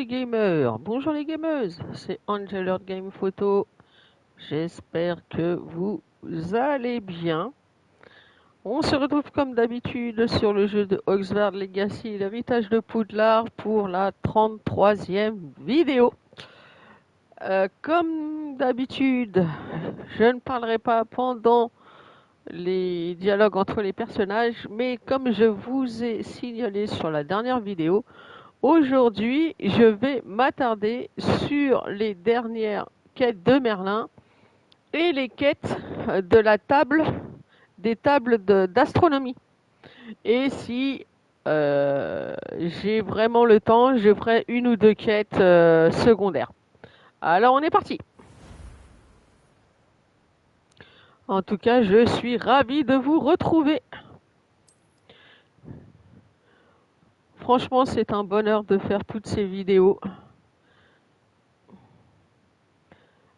les gamers, bonjour les gameuses, c'est Angel Game Photo. J'espère que vous allez bien. On se retrouve comme d'habitude sur le jeu de Hogsmeade Legacy, l'héritage de Poudlard, pour la 33e vidéo. Comme d'habitude, je ne parlerai pas pendant les dialogues entre les personnages, mais comme je vous ai signalé sur la dernière vidéo, aujourd'hui, je vais m'attarder sur les dernières quêtes de Merlin et les quêtes de la table, des tables d'astronomie. Et si j'ai vraiment le temps, je ferai une ou deux quêtes secondaires. Alors, on est parti. En tout cas, je suis ravi de vous retrouver. Franchement, c'est un bonheur de faire toutes ces vidéos.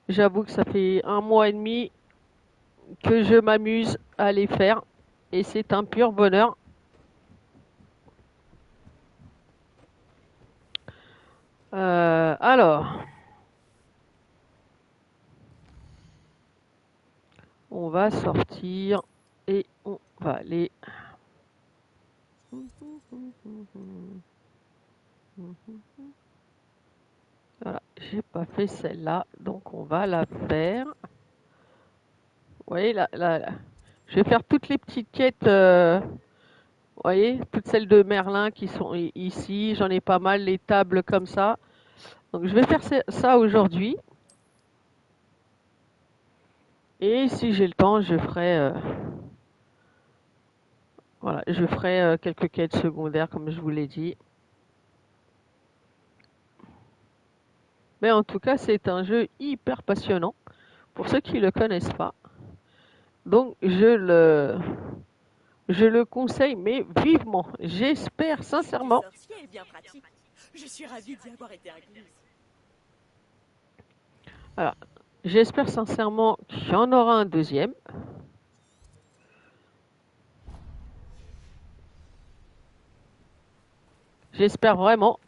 J'avoue que ça fait 1 mois et demi que je m'amuse à les faire et c'est un pur bonheur. Alors, on va sortir et on va aller. Voilà, j'ai pas fait celle-là, donc on va la faire. Vous voyez, je vais faire toutes les petites quêtes. Vous voyez, toutes celles de Merlin qui sont ici. J'en ai pas mal, les tables comme ça. Donc je vais faire ça aujourd'hui. Et si j'ai le temps, je ferai, voilà, je ferai quelques quêtes secondaires, comme je vous l'ai dit. Mais en tout cas, c'est un jeu hyper passionnant pour ceux qui ne le connaissent pas. Donc je le conseille, mais vivement. J'espère sincèrement. Sorcier est bien pratique. Je suis ravie d'y avoir été incluse. Alors, j'espère sincèrement qu'il y en aura un deuxième. J'espère vraiment.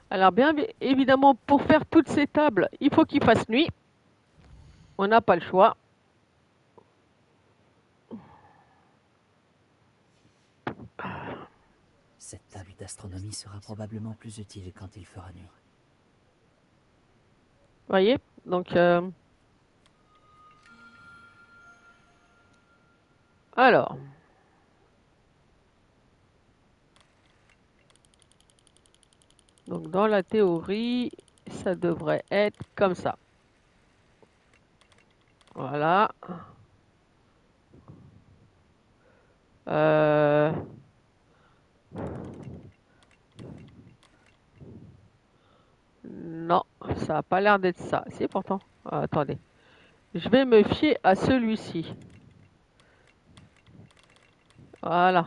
Alors, bien évidemment, pour faire toutes ces tables, il faut qu'il fasse nuit. On n'a pas le choix. Cette table d'astronomie sera probablement plus utile quand il fera nuit. Vous voyez? Donc, alors. Donc, dans la théorie, ça devrait être comme ça. Voilà. Non, ça n'a pas l'air d'être ça. C'est pourtant. Ah, attendez. Je vais me fier à celui-ci. Voilà.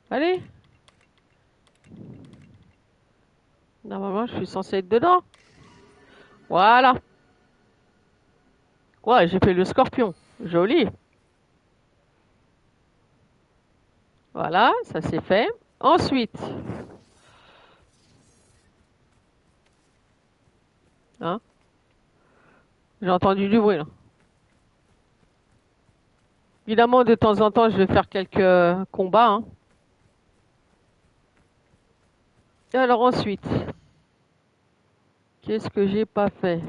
Allez. Normalement, je suis censé être dedans. Voilà. Ouais, j'ai fait le scorpion. Joli. Voilà, ça c'est fait. Ensuite. Hein, j'ai entendu du bruit là. Évidemment, de temps en temps, je vais faire quelques combats. Hein. Et alors ensuite, qu'est-ce que j'ai pas fait?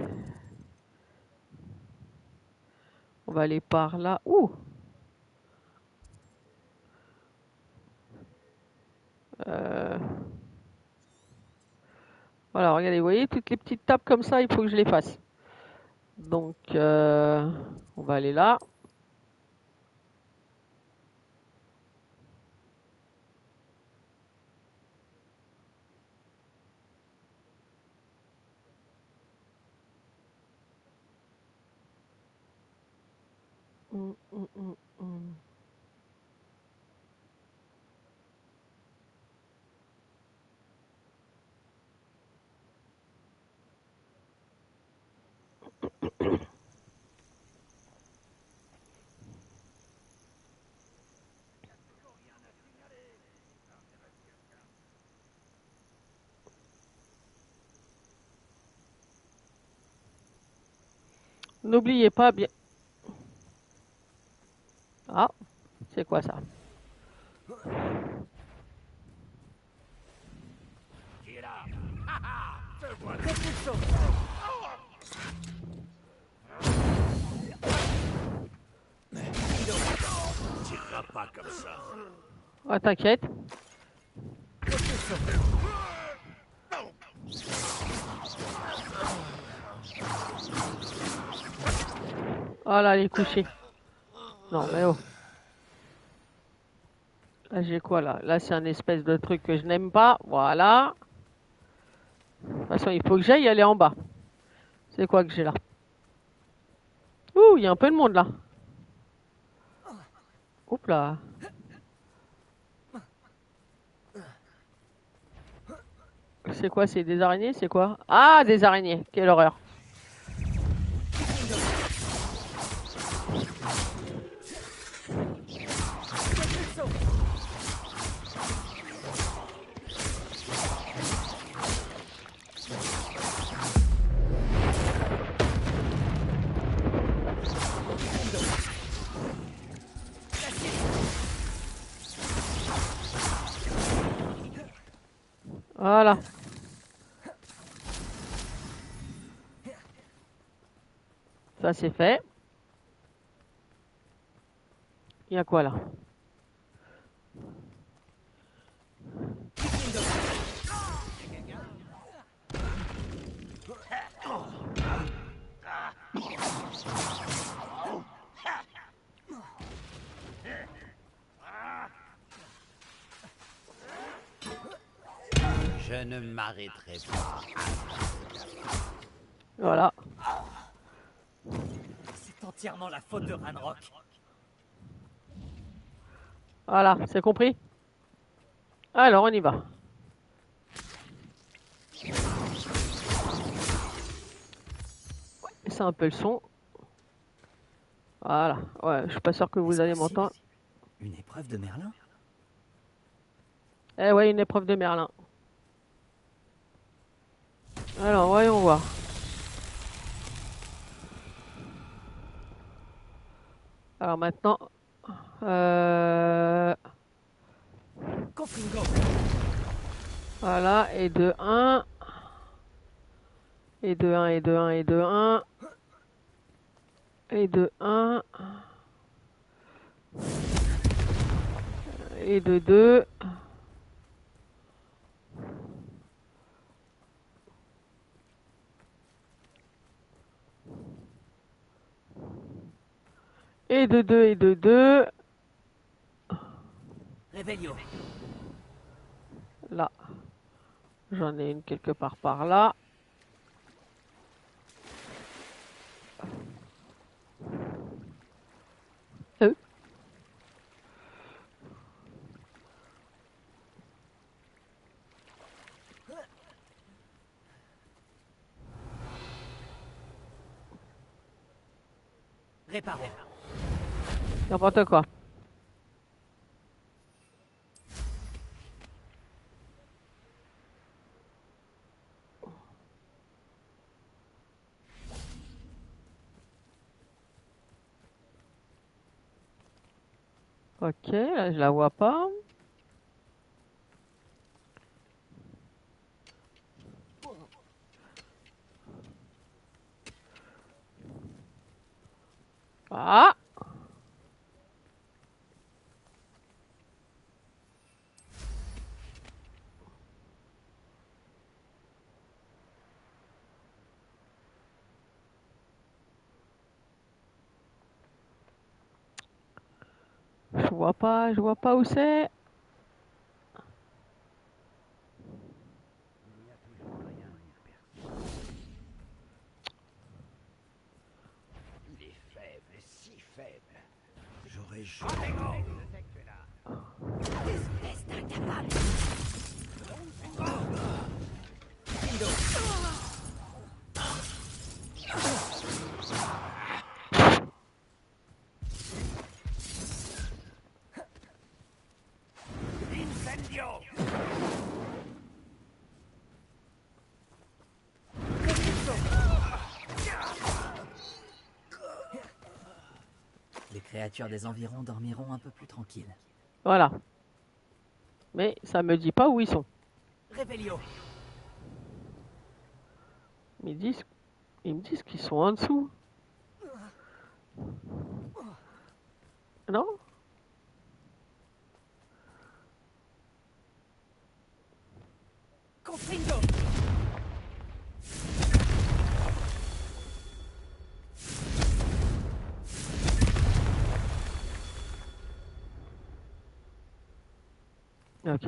On va aller par là. Ouh! Voilà, regardez, vous voyez, toutes les petites tables comme ça, il faut que je les fasse. Donc, on va aller là. Hum, hum, hum, hum. N'oubliez pas bien. Ah, c'est quoi ça? Qui est là? Ah ah, te voilà. Tirera pas comme ça. Ah, t'inquiète. Oh là, il est couché. Non, mais oh. Là, j'ai quoi là? Là, c'est un espèce de truc que je n'aime pas. Voilà. De toute façon, il faut que j'aille aller en bas. C'est quoi que j'ai là? Ouh, il y a un peu de monde là. Oups là. C'est quoi? C'est des araignées? C'est quoi? Ah, des araignées. Quelle horreur. Voilà. Ça, c'est fait. Il y a quoi là? Je ne m'arrêterai pas. Voilà. C'est entièrement la faute de Ranrock. Voilà, c'est compris? Alors, on y va. C'est un peu le son. Voilà. Ouais, je suis pas sûr que vous Est-ce allez possible? m'entendre. Une épreuve de Merlin? Eh ouais, une épreuve de Merlin. Alors, voyons voir. Alors maintenant, euh, Confringo! voilà, et de un et de un et de un et de un et de un et de 2 et de 2 et de 2 Réveillon! là. J'en ai une quelque part par là. Euh. Réparons! N'importe quoi. Ok, là je la vois pas. Ah, je vois pas où c'est. Il n'y a toujours rien ni personne. Il est faible, si faible. Espèce d'incapable. Incendio! Les créatures des environs dormiront un peu plus tranquilles. Voilà. Mais ça me dit pas où ils sont. Revelio. Ils me disent qu'ils sont en dessous. Non? Confringo. Ok.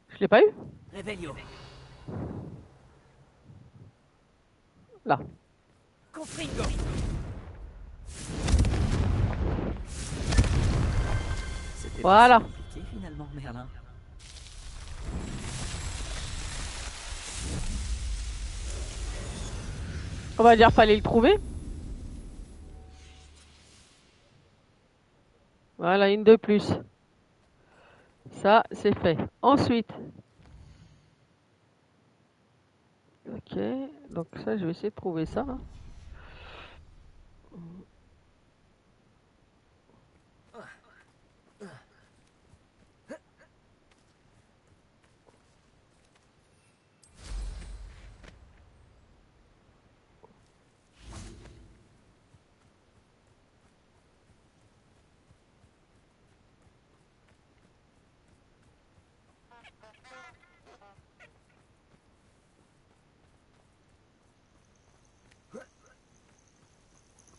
Je l'ai pas eu? Revelio. Là. Confringo. C'était Voilà. pas si compliqué finalement, Merlin. On va dire fallait le trouver. Voilà, une de plus. Ça, c'est fait. Ensuite. Ok. Donc ça, je vais essayer de trouver ça. Là.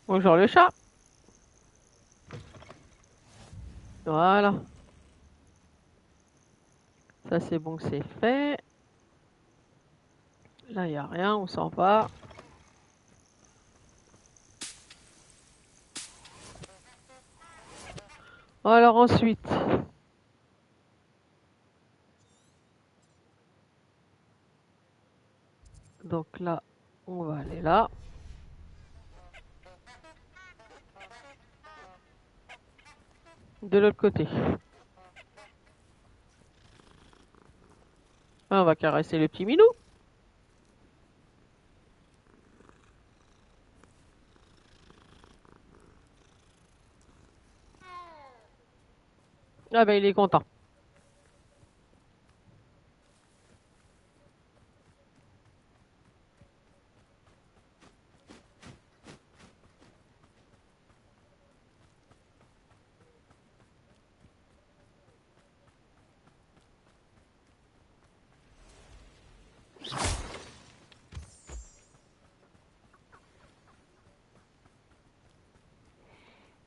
Bonjour le chat. Voilà. Ça, c'est bon, c'est fait. Là, il n'y a rien, on s'en va. Alors ensuite. Donc là, on va aller là. De l'autre côté. Ah, on va caresser le petit minou. Ah ben il est content.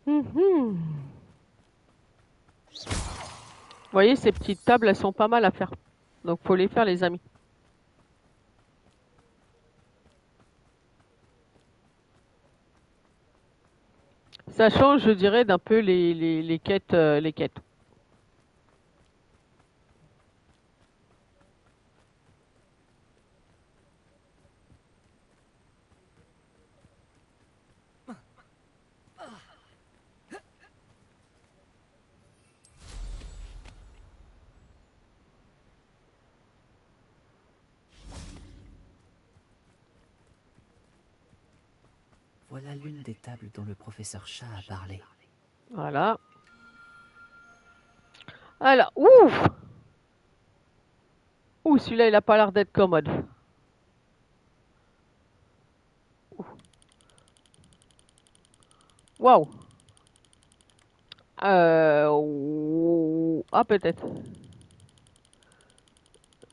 Vous voyez, ces petites tables, elles sont pas mal à faire. Donc faut les faire, les amis. Ça change, je dirais, d'un peu les quêtes, les quêtes. Voilà l'une des tables dont le professeur Chat a parlé. Voilà. Alors, ouf! Ouh, celui-là, il a pas l'air d'être commode. Waouh! Ah, peut-être.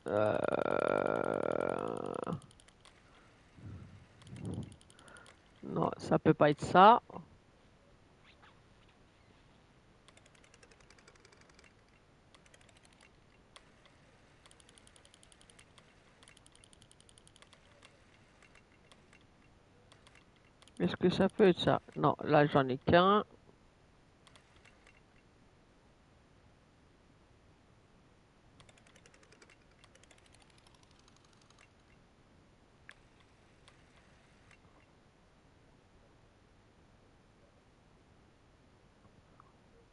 Euh, Non, ça peut pas être ça. Est-ce que ça peut être ça? Non, là j'en ai qu'un.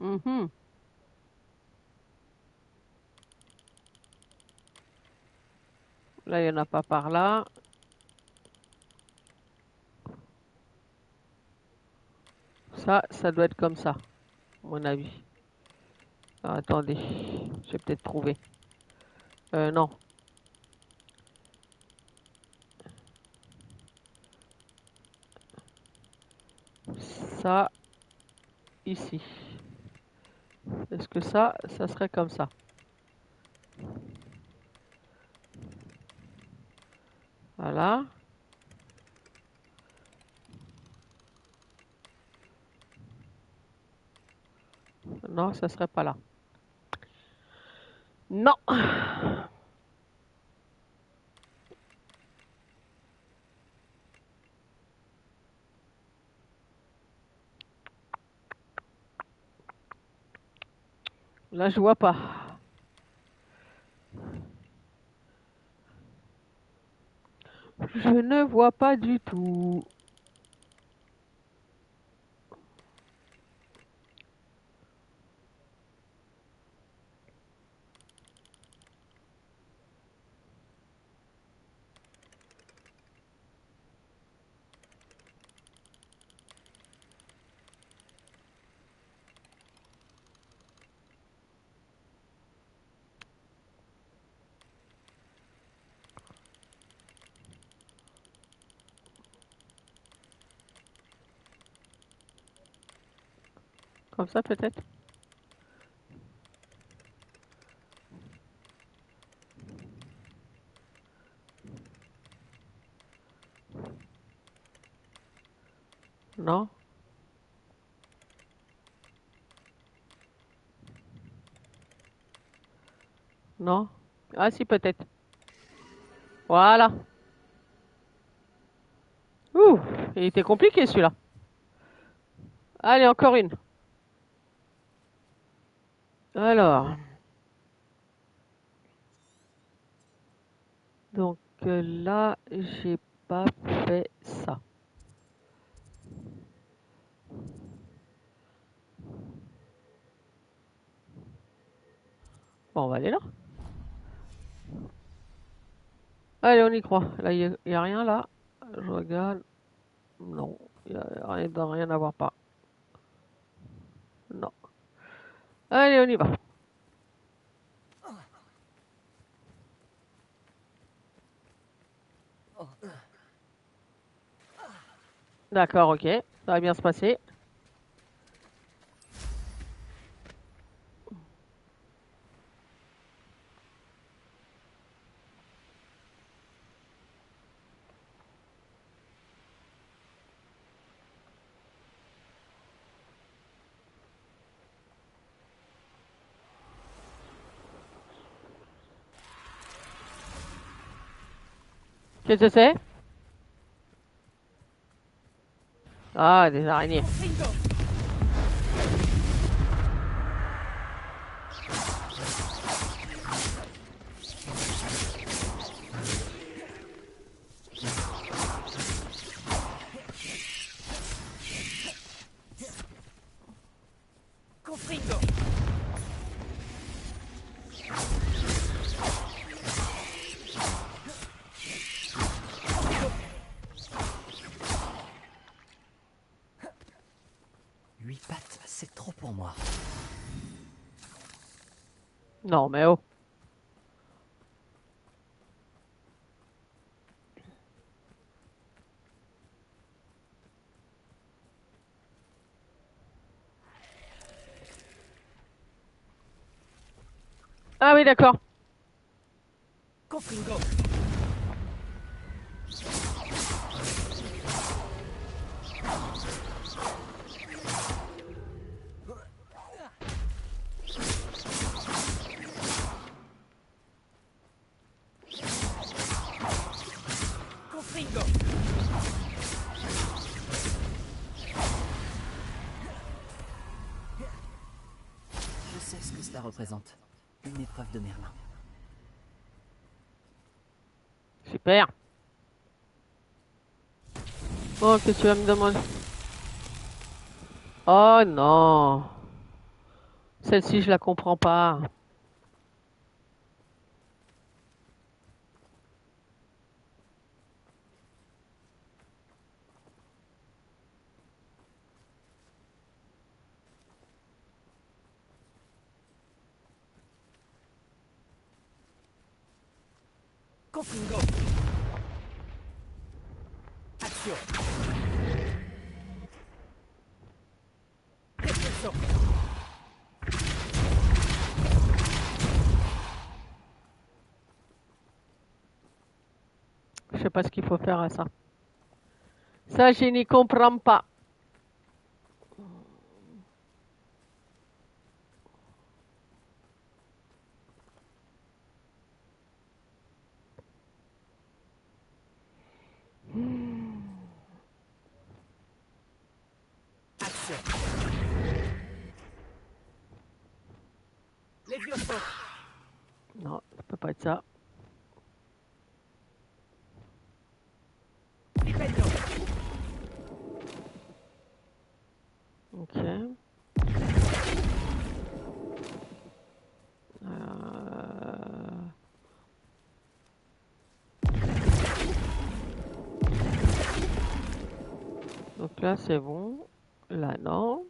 Mhm. Là, il n'y en a pas par là. Ça doit être comme ça, à mon avis. Ah, attendez, j'ai peut-être trouvé. Non. Ça, ici. Est-ce que ça serait comme ça? Voilà. Non, ça serait pas là. Non. Là, je vois pas. Je ne vois pas du tout. Comme ça, peut-être? Non. Non. Ah, si, peut-être. Voilà. Ouh, il était compliqué celui-là. Allez, encore une. Alors. Donc là, j'ai pas fait ça. Bon, on va aller là. Allez, on y croit. Là, il n'y a rien là. Je regarde. Non, il n'y a rien à voir pas. Non. Allez, on y va. D'accord, ok. Ça va bien se passer. Qu'est-ce que c'est? Ah, des araignées. Confringo. 8 pattes, c'est trop pour moi. Non, mais oh. Ah oui, d'accord. Confringo. Confringo. représente une épreuve de Merlin. Super. Bon, qu'est-ce que tu vas me demander? Oh non. Celle-ci, je la comprends pas. Confringo. Action. Réflexion. Je sais pas ce qu'il faut faire à ça. Ça, je n'y comprends pas. Action. Les vieux sont. Non, ça peut pas être ça. Flipendo. Ok. Donc là, c'est bon. Là, non.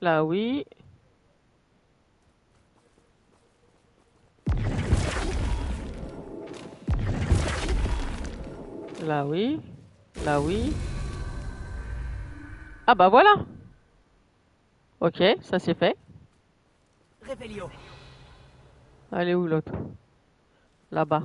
Là, oui. Là, oui. Là, oui. Ah bah voilà. Ok, ça c'est fait. Réveillon. Allez où l'autre? Là-bas.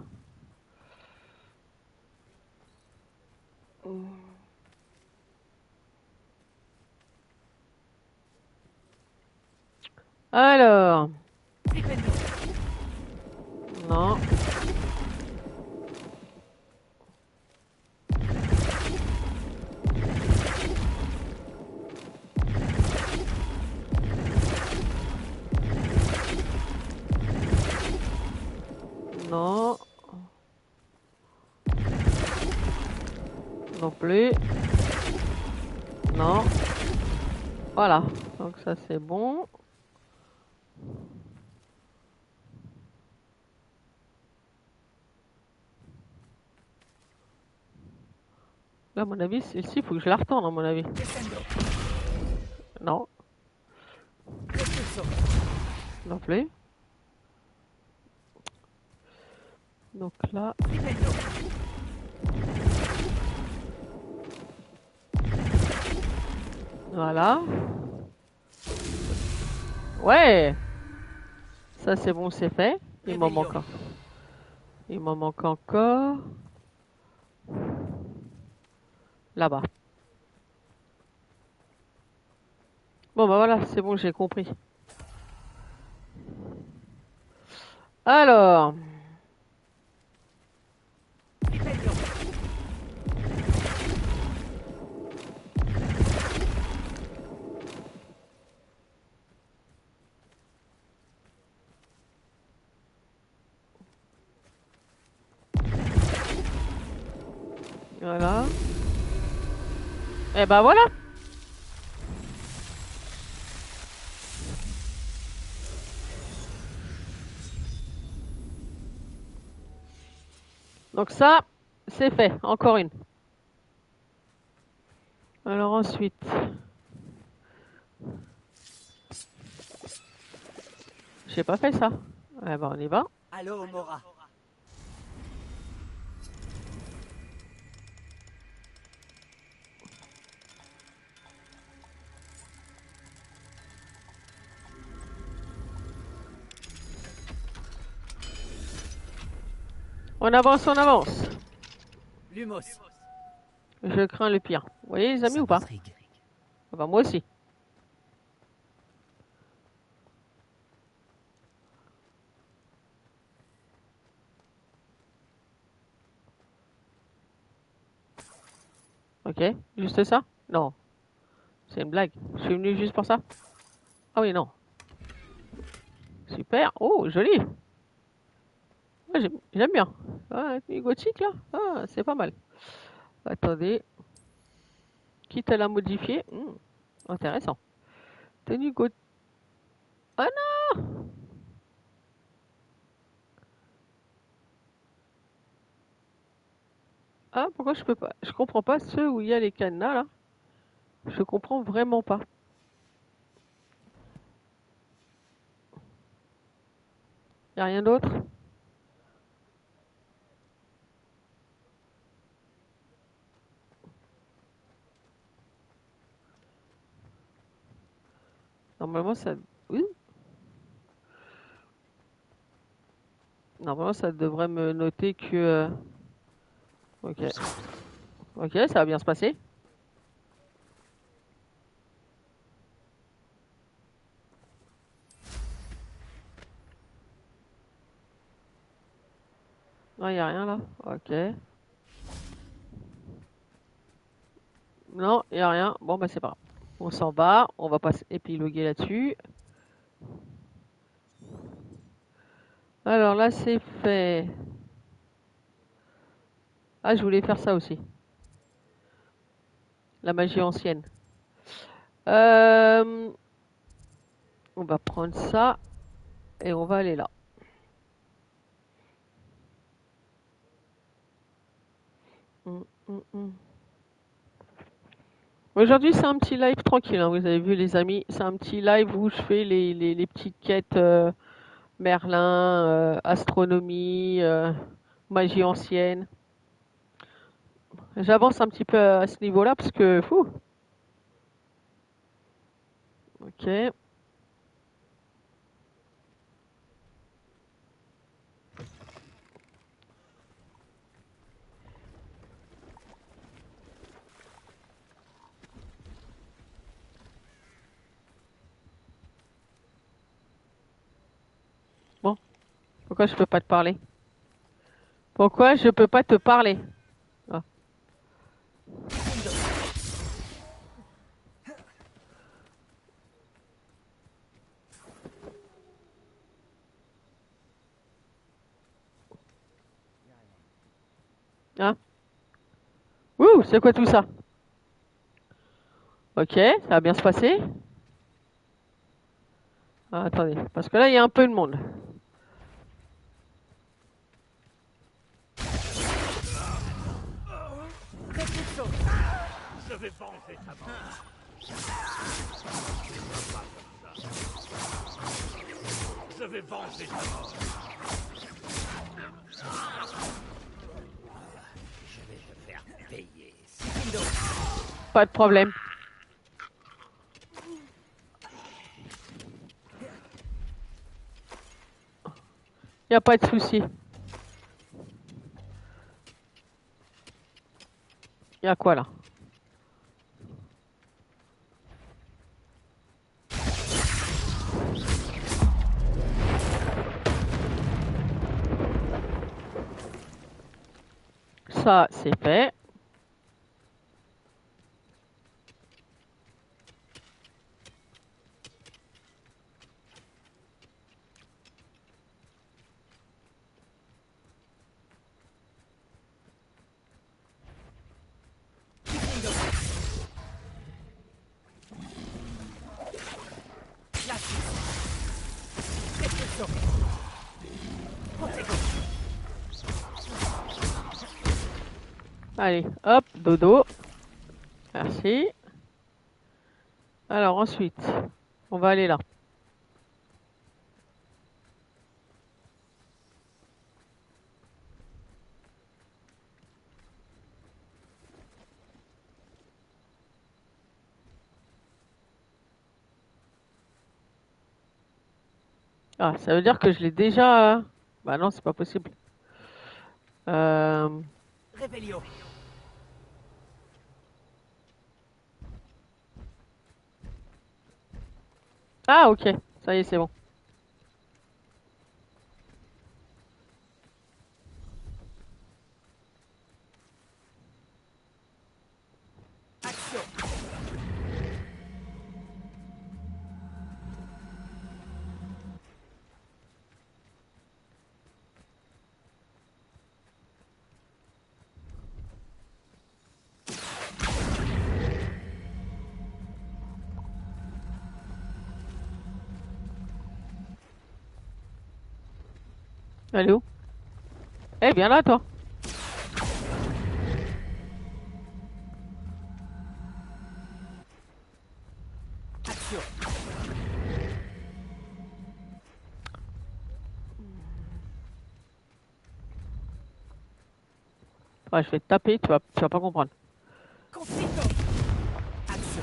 Alors, Flipendo. non. Non. Non plus. Non. Voilà. Donc ça c'est bon. Là, à mon avis, celle-ci, il faut que je la retourne, à mon avis. Descendo. Non. Réflexion. Non plus. Donc là, Flipendo. voilà. Ouais. Ça c'est bon, c'est fait. Il m'en manque encore. Il m'en manque encore. Là-bas. Bon bah voilà, c'est bon, j'ai compris. Alors, Flipendo. voilà. Et bah voilà. Donc ça, c'est fait. Encore une. Alors ensuite, j'ai pas fait ça. Eh ben on y va. Allô, Mora. On avance, on avance. Lumos. Je crains le pire. Vous voyez les amis Ça ou pas? m'intrigue. Ah bah, moi aussi. Ok, juste ça? Non, c'est une blague. Je suis venu juste pour ça. Ah oui, non. Super. Oh, joli. Ah, j'aime bien. Ah, tenue gothique là. Ah, c'est pas mal. Attendez. Quitte à la modifier. Intéressant. Tenue gothique. Ah non! Ah, pourquoi je peux pas? Je comprends pas ceux où il y a les cadenas là. Je comprends vraiment pas. Y a rien d'autre? Normalement ça. Oui. Normalement ça devrait me noter que. Ok. Ok, ça va bien se passer. Non, y a rien là. Ok. Non, y a rien. Bon bah c'est pas grave. On s'en va. On va pas épiloguer là-dessus. Alors là c'est fait. Ah, je voulais faire ça aussi. La magie ancienne. On va prendre ça et on va aller là. Aujourd'hui, c'est un petit live tranquille, hein, vous avez vu les amis. C'est un petit live où je fais les petites quêtes Merlin, astronomie, magie ancienne. J'avance un petit peu à ce niveau-là parce que... Fou. Ok. Bon. Pourquoi je peux pas te parler? Pourquoi je peux pas te parler? Ah. Hein? Ouh, c'est quoi tout ça? Ok, ça va bien se passer. Ah, attendez, parce que là, il y a un peu de monde. Je vais venger ta mort. Je vais venger ta mort. Je vais te faire payer. Pas de problème. Il n'y a pas de souci. Il y a quoi là? Ça, c'est fait. Allez, hop, dodo. Merci. Alors ensuite, on va aller là. Ah, ça veut dire que je l'ai déjà... Bah non, c'est pas possible. Euh... Réveillon. Ah, ok. Ça y est, c'est bon. Action. Elle est où? Eh, viens là, toi. Action. Ouais, je vais te taper, tu vas pas comprendre. Confringo. Action.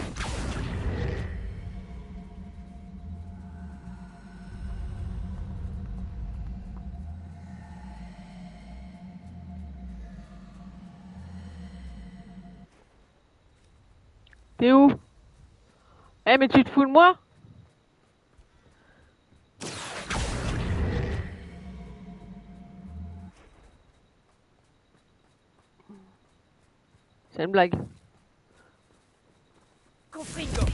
T'es où? Eh, mais tu te fous de moi? C'est une blague. Confringo.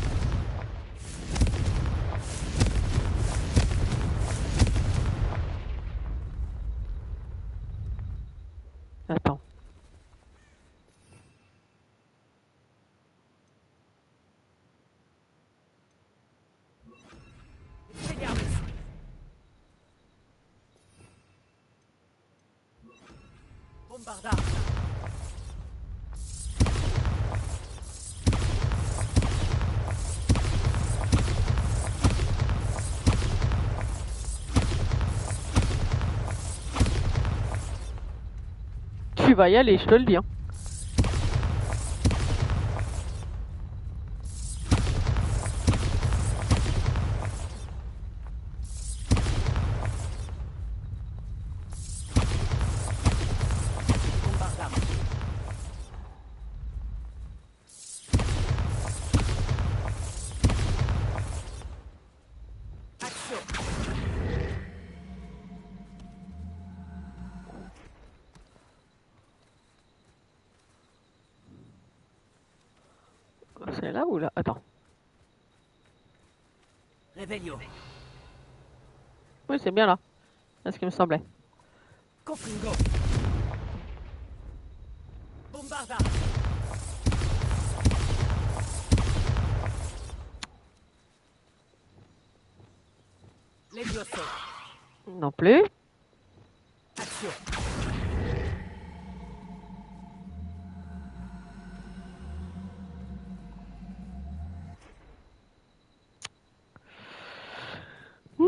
Attends. Regarde. Bombardard. Tu vas y aller, je te le dis. Hein. Bombardard. Action. C'est là ou là? Attends. Revelio. Oui, c'est bien là. C'est ce qui me semblait. Confringo. Bombardard. Levioso. Non plus. Action. Mmh.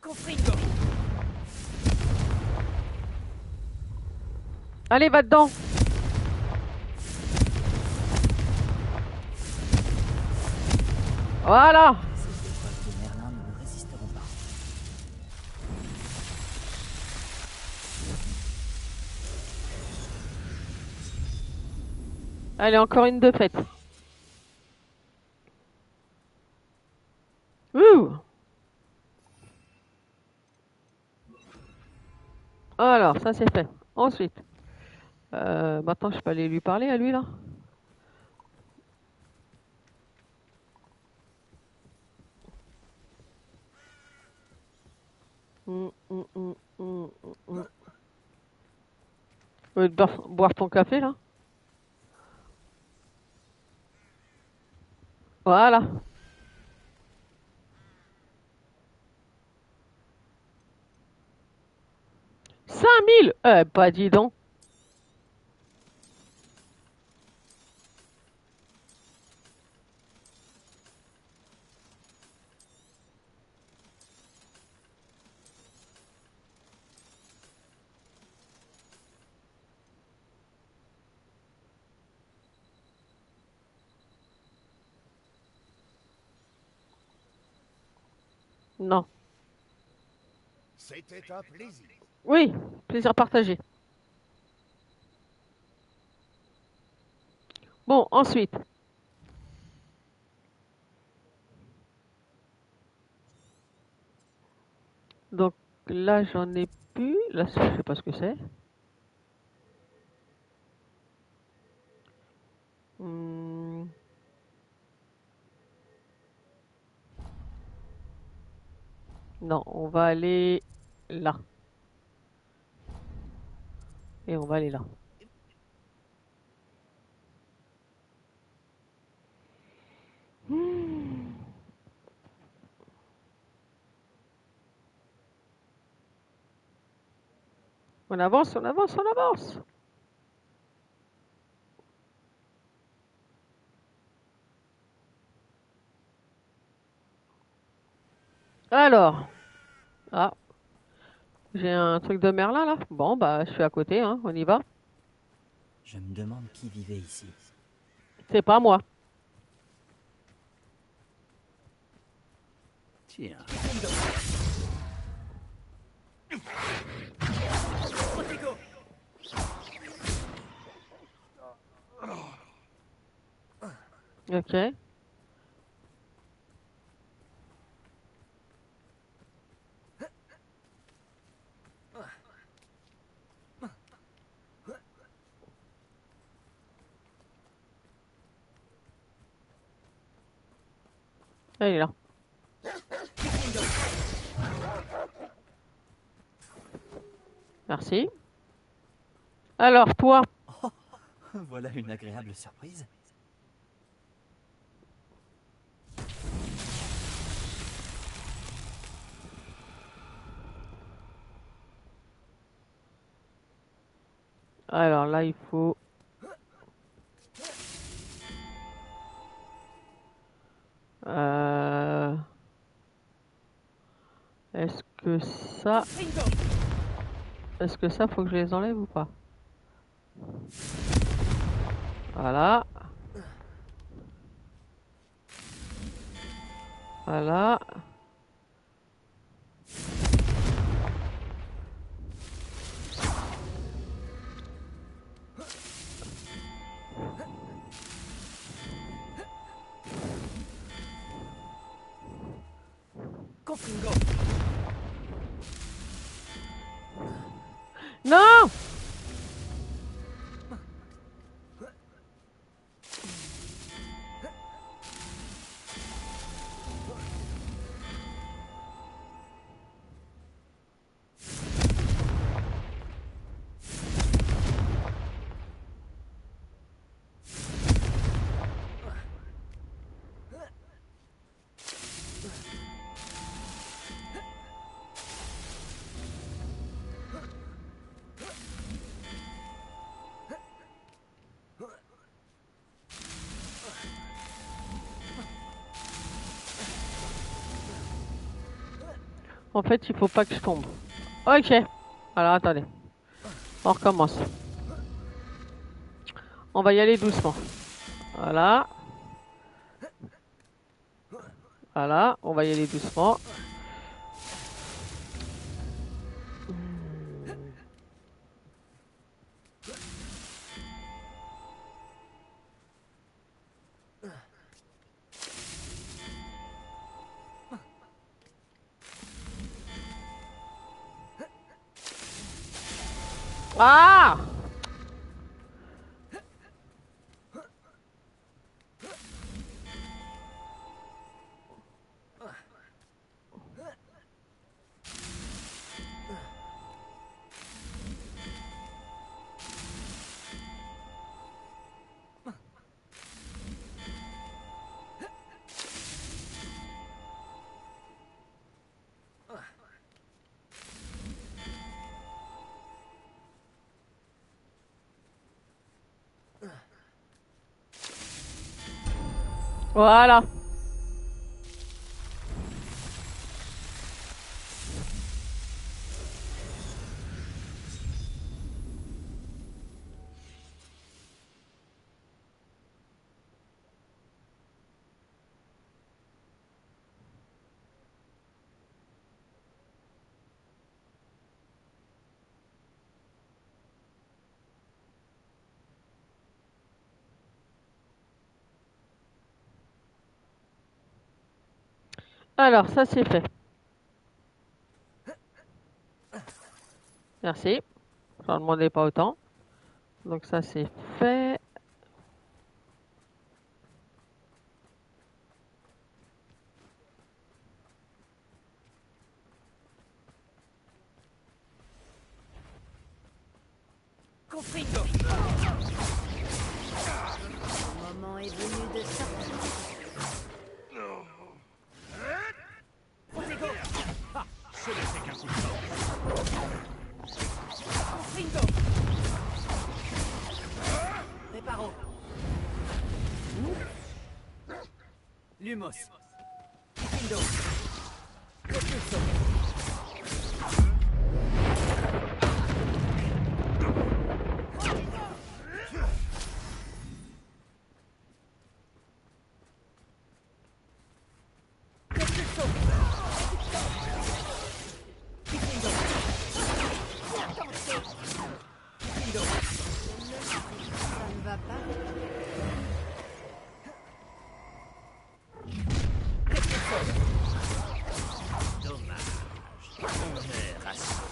Confringo. Allez, va dedans. Voilà. Ces épreuves de Merlin ne me résisteront pas. Allez, encore une de faite. Ouh. Alors, ça c'est fait. Ensuite, maintenant je peux aller lui parler à lui là. Au lieu de boire ton café là. Voilà. 5000. Bah dis donc. Non. C'était un plaisir. Oui, plaisir partagé. Bon, ensuite. Donc là, j'en ai plus. Là, je sais pas ce que c'est. Hmm. Non, on va aller là. Et on va aller là. Hmm. On avance, on avance, on avance. Alors, ah, j'ai un truc de Merlin là. Bon, bah, je suis à côté, hein, on y va. Je me demande qui vivait ici. C'est pas moi. Tiens. Ok. Ah, il est là. Merci. Alors, toi, Voilà une agréable surprise. alors là, il faut... Euh... Est-ce que ça... Est-ce que ça, faut que je les enlève ou pas? Voilà. Voilà. Confringo. Non! En fait, il faut pas que je tombe. Ok. Alors, attendez. On recommence. On va y aller doucement. Voilà. Voilà. On va y aller doucement. Ah! Voilà. Alors, ça c'est fait. Merci. J'en demandais pas autant. Donc ça c'est fait. Confringo. Le moment est venu de sortir. Protego. Ce n'était qu'un coup de sang. Lumos. Kindo. Propulso. Ça ne va pas. Dommage. On est rassuré.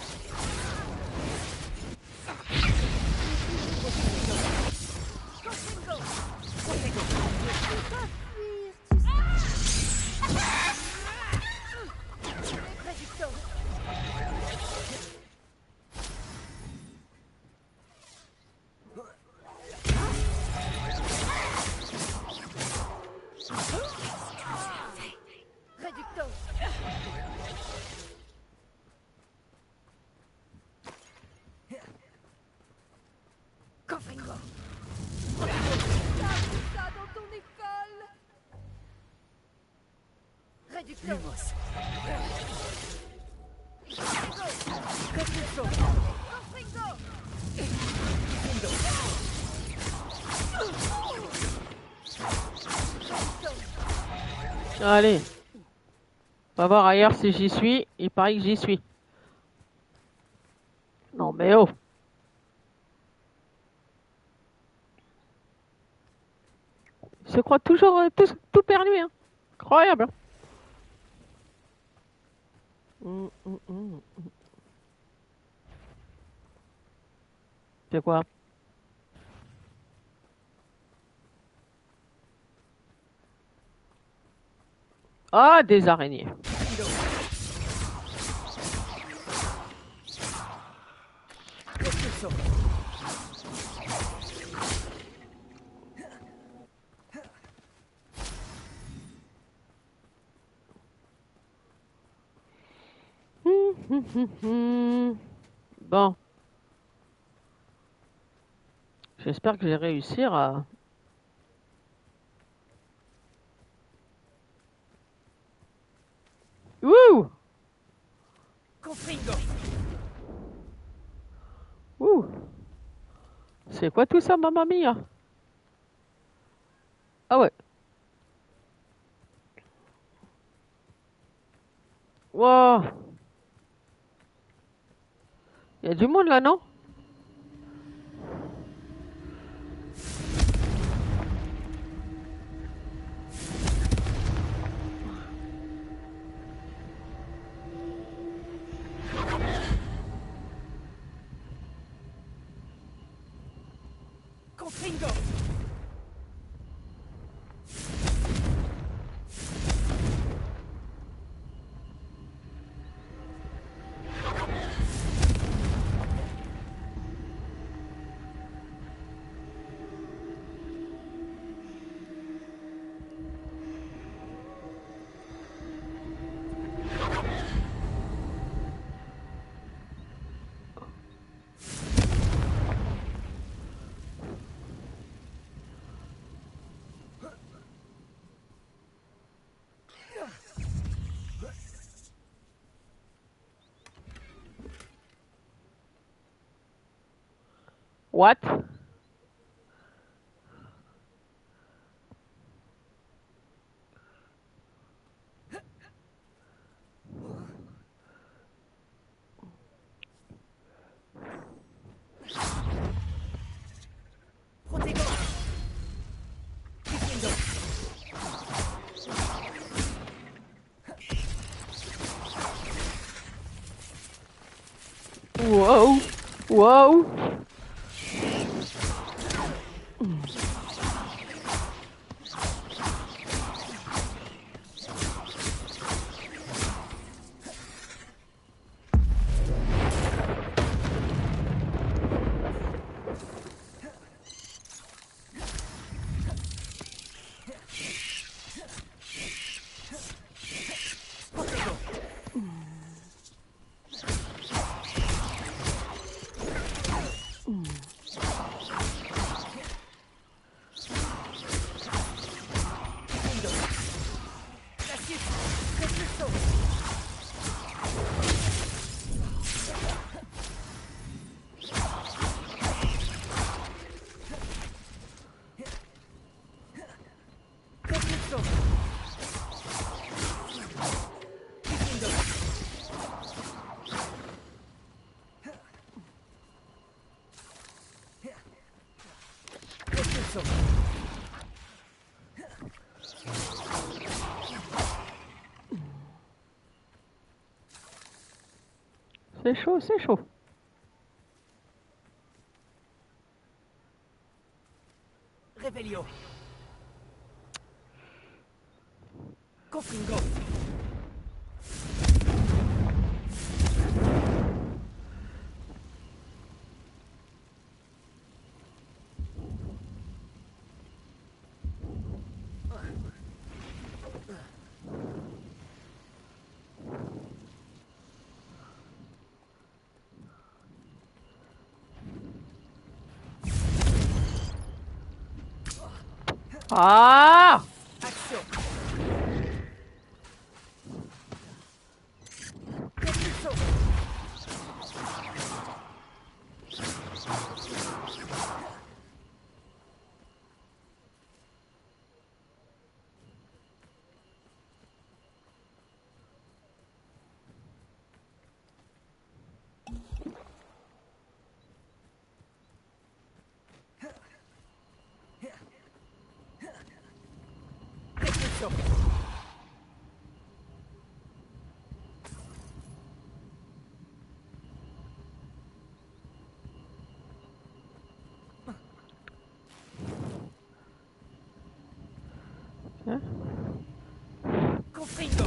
Réducto. Confringo. Ça dans ton école. Réducto. Lumos. Confringo. Allez. On va voir ailleurs si j'y suis. Il paraît que j'y suis. Non mais oh. Il se croit toujours tout perdu, hein. Incroyable. C'est quoi? Ah, des araignées. Propulso. Bon. J'espère que je vais réussir à... Ouh! Confringo. Ouh! C'est quoi tout ça, mamma mia? Ah ouais. Wow! Il y a du monde là, non? Confringo. What? Protego. Kindo. Wow! Wow! Propulso. C'est chaud, c'est chaud. Revelio. Confringo. Ah! Action. Propulso. Propulso. Hein? Confringo.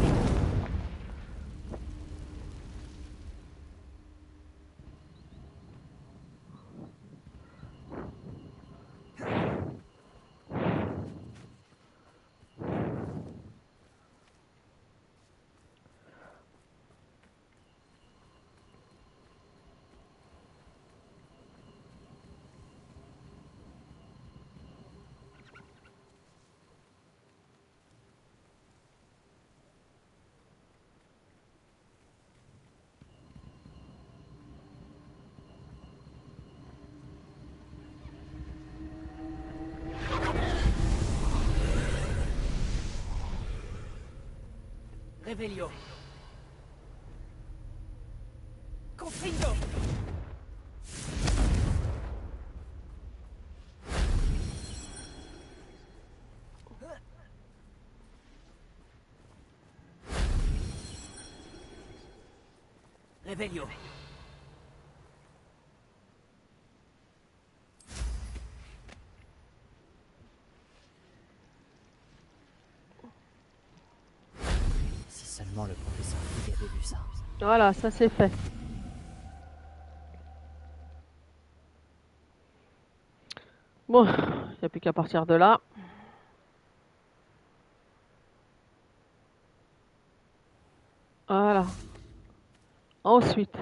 Revelio. Confringo. Revelio. Si seulement le professeur Fig avait vu ça. Voilà, ça c'est fait. Bon, il n'y a plus qu'à partir de là. Voilà. Ensuite,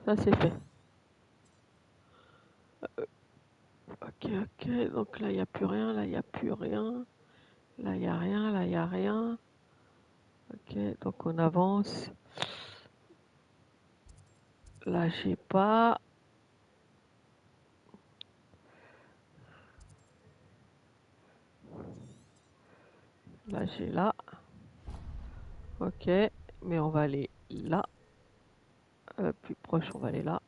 ça c'est fait. Ok, ok. Donc là, il n'y a plus rien. Là, il n'y a plus rien. Là, il n'y a rien. Là, il n'y a rien. Ok, donc on avance. Là, j'ai pas. Là, j'ai là. Ok, mais on va aller là. Plus proche, on va aller là.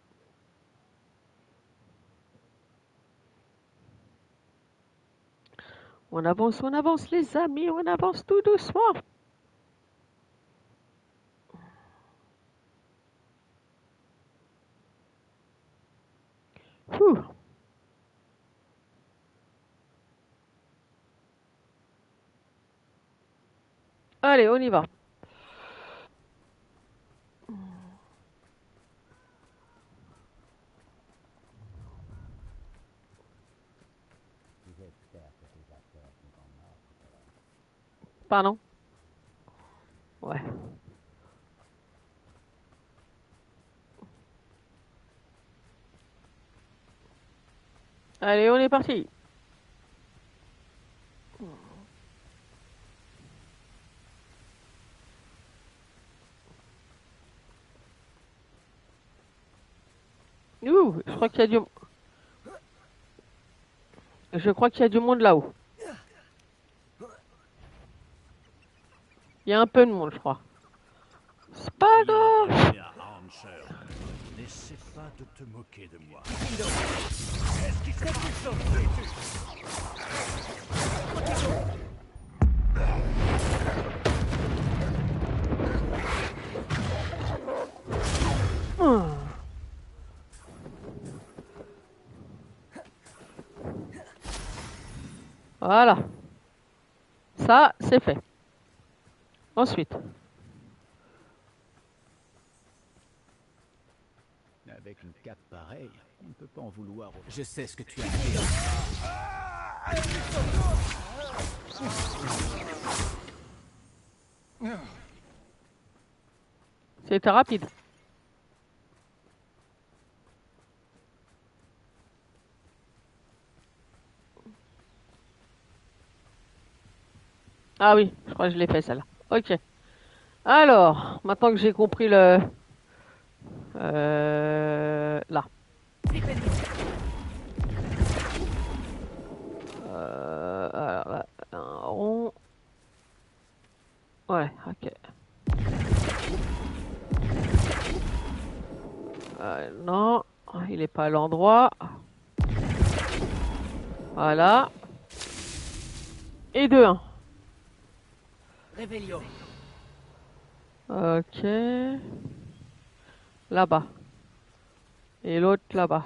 On avance les amis, on avance tout doucement. Ouh. Allez, on y va. Pardon? Ouais. Allez, on est parti. Ouh, je crois qu'il y a du monde là-haut. Il y a un peu de monde, je crois. C'est pas grave. Bien, Archer. N'essaie pas de te moquer de moi. Voilà. Ça, c'est fait. Ensuite. Avec une cape pareille, on ne peut pas en vouloir. Je sais ce que tu as fait. C'était rapide. Ah oui, je crois que je l'ai fait celle-là. Ok. Alors, maintenant que j'ai compris le... là. Alors là, un rond. Ouais, ok. Non, il est pas à l'endroit. Voilà. Et 2-1. Revelio. Ok. Là-bas. Et l'autre là-bas.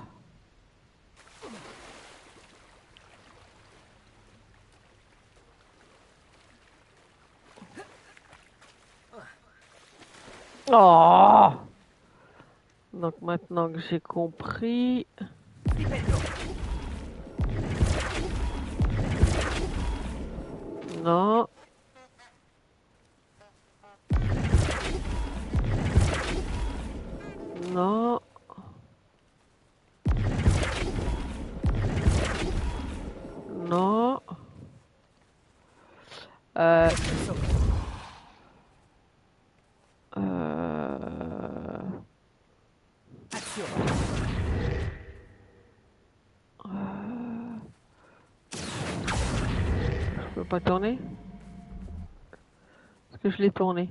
Oh! Donc maintenant que j'ai compris... Non. Non. Non. Euh... Action. Je peux pas tourner? Est-ce que je l'ai tourné?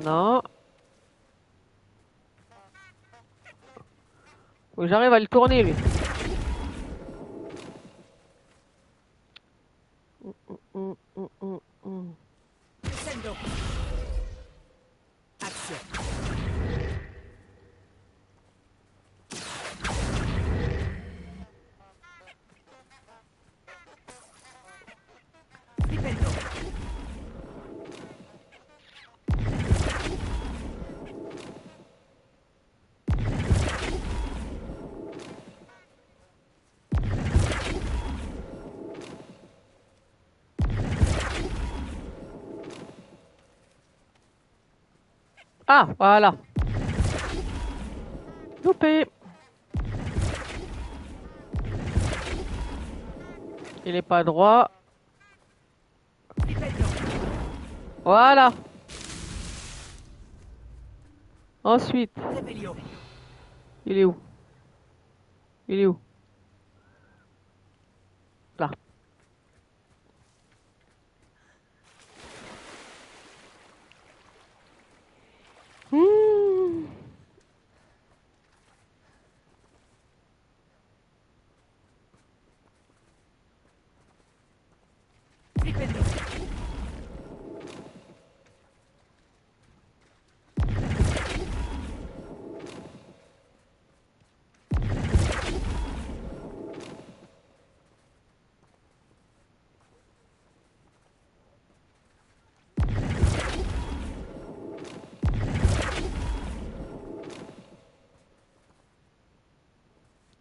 Non. Faut que j'arrive à le tourner, lui. Descendo. Action. Dipendo. Ah, voilà. Loupé. Il est pas droit. Dipendo. Voilà. Ensuite, Revelio. il est où? Il est où? Là. Mmh. Dipendo.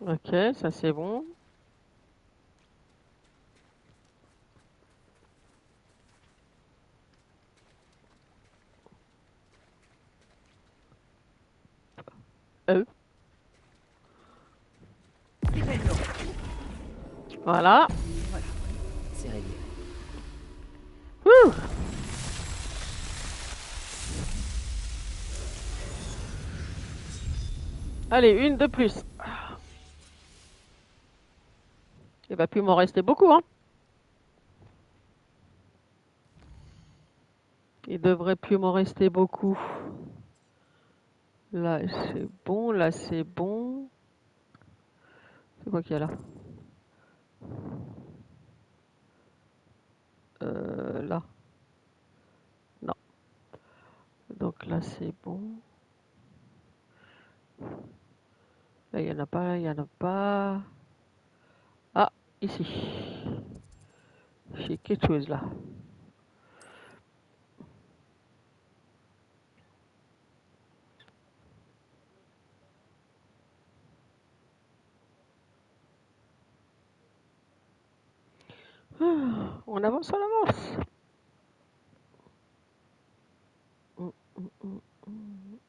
Ok, ça c'est bon. Dipendo. Voilà. Voilà, c'est réglé. Ouh. Allez, une de plus. Il va plus m'en rester beaucoup, hein. Il devrait plus m'en rester beaucoup. Là, c'est bon. Là, c'est bon. C'est quoi qu'il y a là? Là. Non. Donc là, c'est bon. Là, il n'y en a pas. Il n'y en a pas. Ah, ici. J'ai quelque chose là. Ah, on avance, on avance. Hum, hum, hum, hum.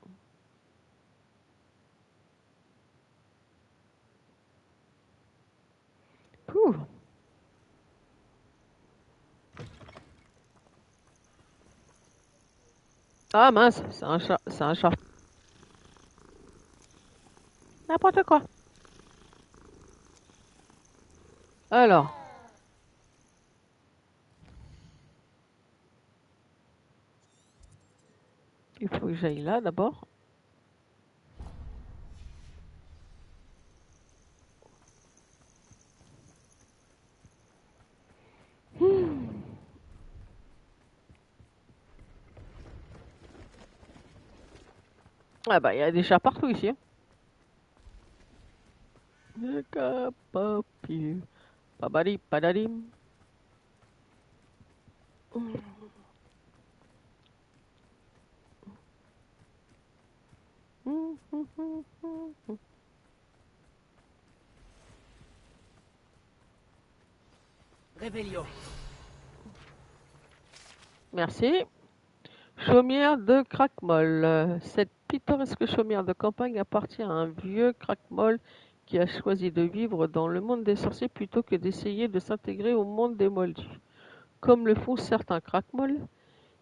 Pouh. Ah mince, c'est un chat, c'est un chat. N'importe quoi. Alors, il faut que j'aille là d'abord. Ah bah, il y a des chats partout ici. Papi, babadi, padadim. Réveillon. Merci. Chaumière de Craquemol. Cette pittoresque chaumière de campagne appartient à un vieux Craquemol qui a choisi de vivre dans le monde des sorciers plutôt que d'essayer de s'intégrer au monde des moldus. Comme le font certains Craquemol,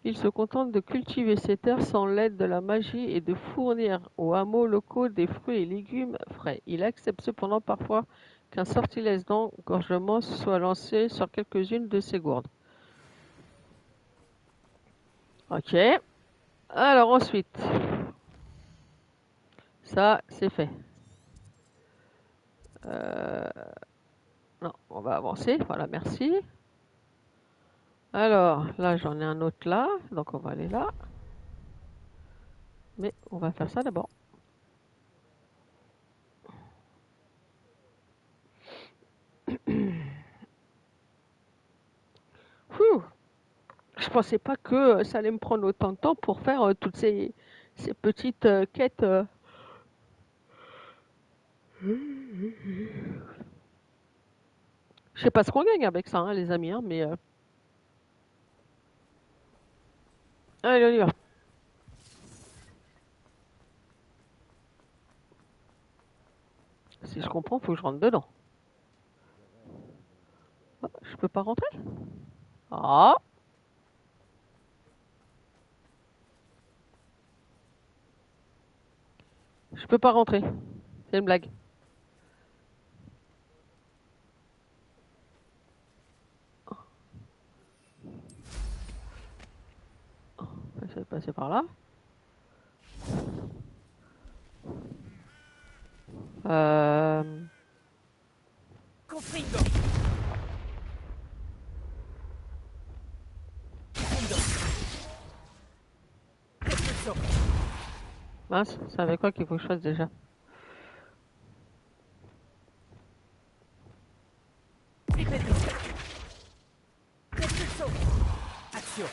il se contente de cultiver ses terres sans l'aide de la magie et de fournir aux hameaux locaux des fruits et légumes frais. Il accepte cependant parfois qu'un sortilège d'engorgement soit lancé sur quelques-unes de ses gourdes. Ok. Alors ensuite, ça c'est fait. Euh, Non, on va avancer. Voilà, merci. Alors, là j'en ai un autre là, donc on va aller là. Mais on va faire ça d'abord. Ouh, je pensais pas que ça allait me prendre autant de temps pour faire toutes ces petites quêtes. Je sais pas ce qu'on gagne avec ça, hein, les amis, hein, mais allez, on y va. Si je comprends, faut que je rentre dedans. Ah, je peux pas rentrer? Ah, je peux pas rentrer. C'est une blague. On va essayer de passer par là. Euh... Confringo. Expulsion. Mince, c'est avec quoi qu'il faut que je fasse déjà? Pipetto. Expulsion. Action.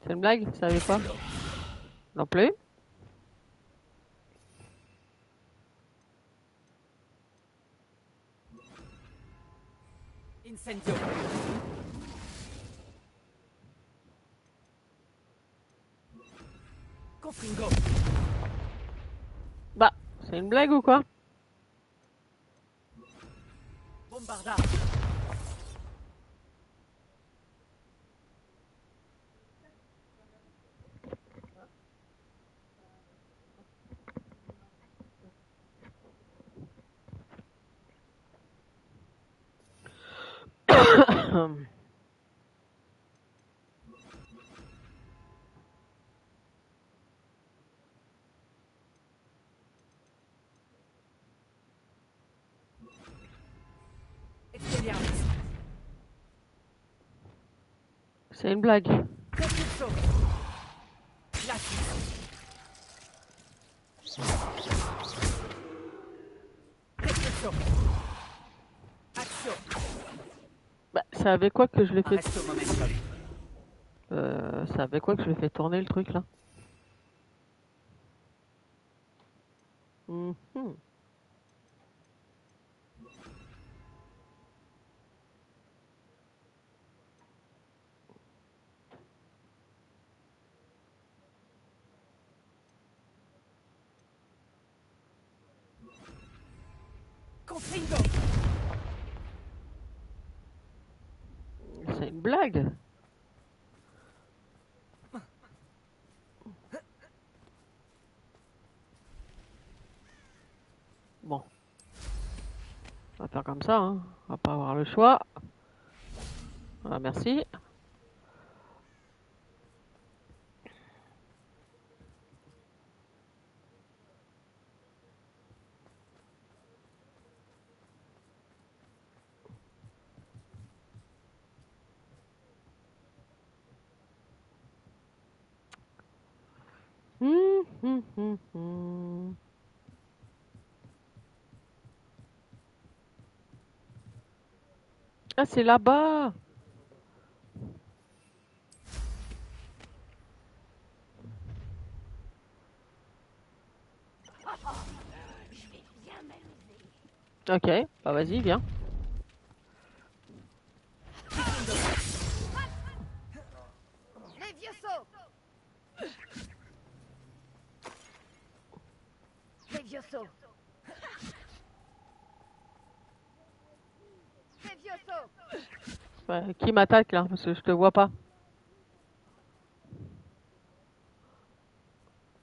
C'est une blague? C'est avec quoi? Non plus. Incendio. Confringo. Bah, c'est une blague ou quoi? Bombarda. C'est une blague. Repulso. Glacius. Repulso. Action. Bah, ça avait quoi que je l'ai fait... Arresto momentum. Ça avait quoi que je l'ai fait tourner le truc là? Mhm. Confringo. C'est une blague. Bon. On va faire comme ça, hein. On va pas avoir le choix. Voilà, merci. Hum. Ah, c'est là-bas. Ok, bah vas-y, viens. Levioso. Levioso. Levioso. Ouais, qui m'attaque là? Parce que je te vois pas.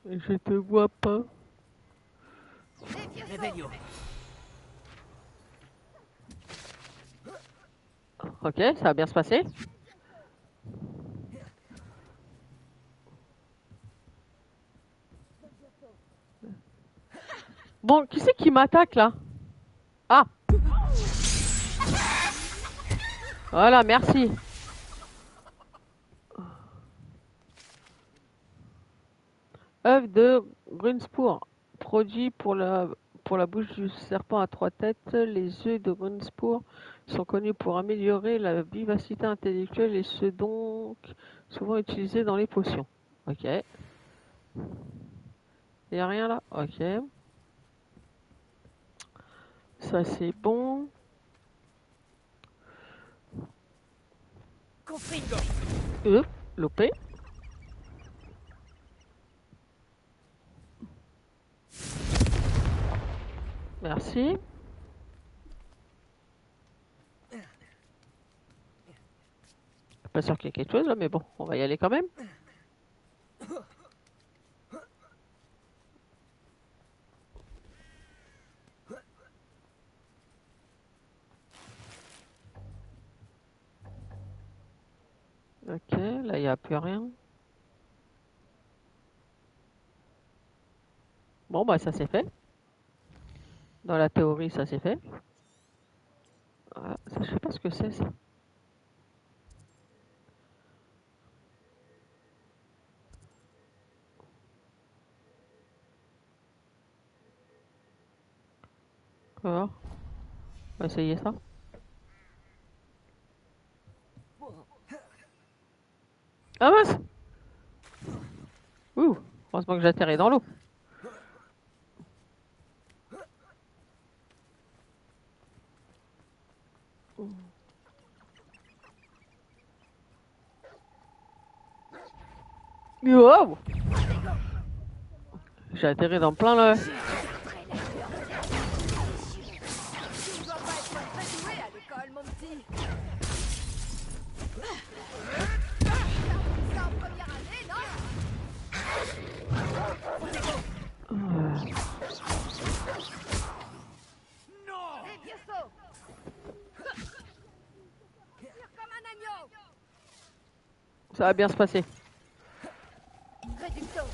Je te vois pas. Levioso. Revelio. Ok, ça va bien se passer. Bon, qui c'est qui m'attaque là? Ah! Voilà, merci. Œuf de Grunspoor. Produit pour la bouche du serpent à 3 têtes. Les œufs de Grunspoor sont connus pour améliorer la vivacité intellectuelle et sont donc souvent utilisés dans les potions. Ok. Il n'y a rien là? Ok. Ça c'est bon. Confringo. Loupé. Merci. Pas sûr qu'il y ait quelque chose là, mais bon, on va y aller quand même. Ok, là il n'y a plus rien. Bon, bah ça c'est fait. Dans la théorie, ça c'est fait. Ah, ça, je sais pas ce que c'est ça. On va voir. On va essayer ça. Ah mince! Ouh, heureusement que j'atterris dans l'eau. Wow! J'ai atterri dans plein le... Tu ne dois pas être très doué à l'école, mon petit. T'as appris ça en première année, non? Levioso. Tire comme un agneau. Ça va bien se passer. Reducto.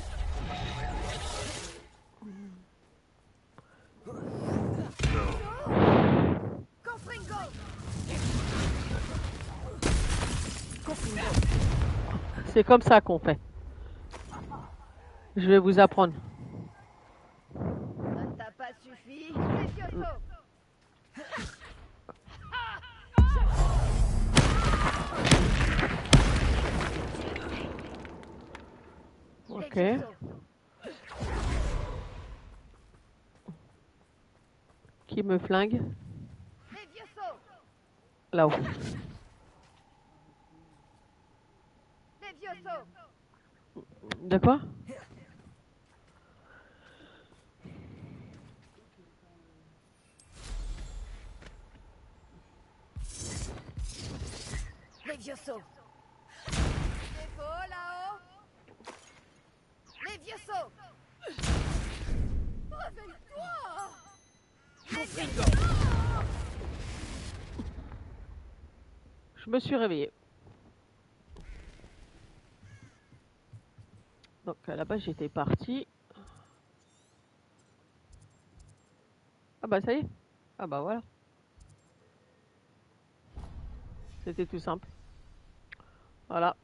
Confringo. Confringo. C'est comme ça qu'on fait. Je vais vous apprendre. Ça ne t'a pas suffi. Levioso. Ok. Levioso. Qui me flingue? Levioso. Là-haut. Levioso. De quoi? Levioso. Défaut là-haut. Levioso. Réveille-toi. Je me suis réveillée. Donc à la base j'étais partie. Ah bah ça y est. Ah bah voilà. C'était tout simple. Voilà.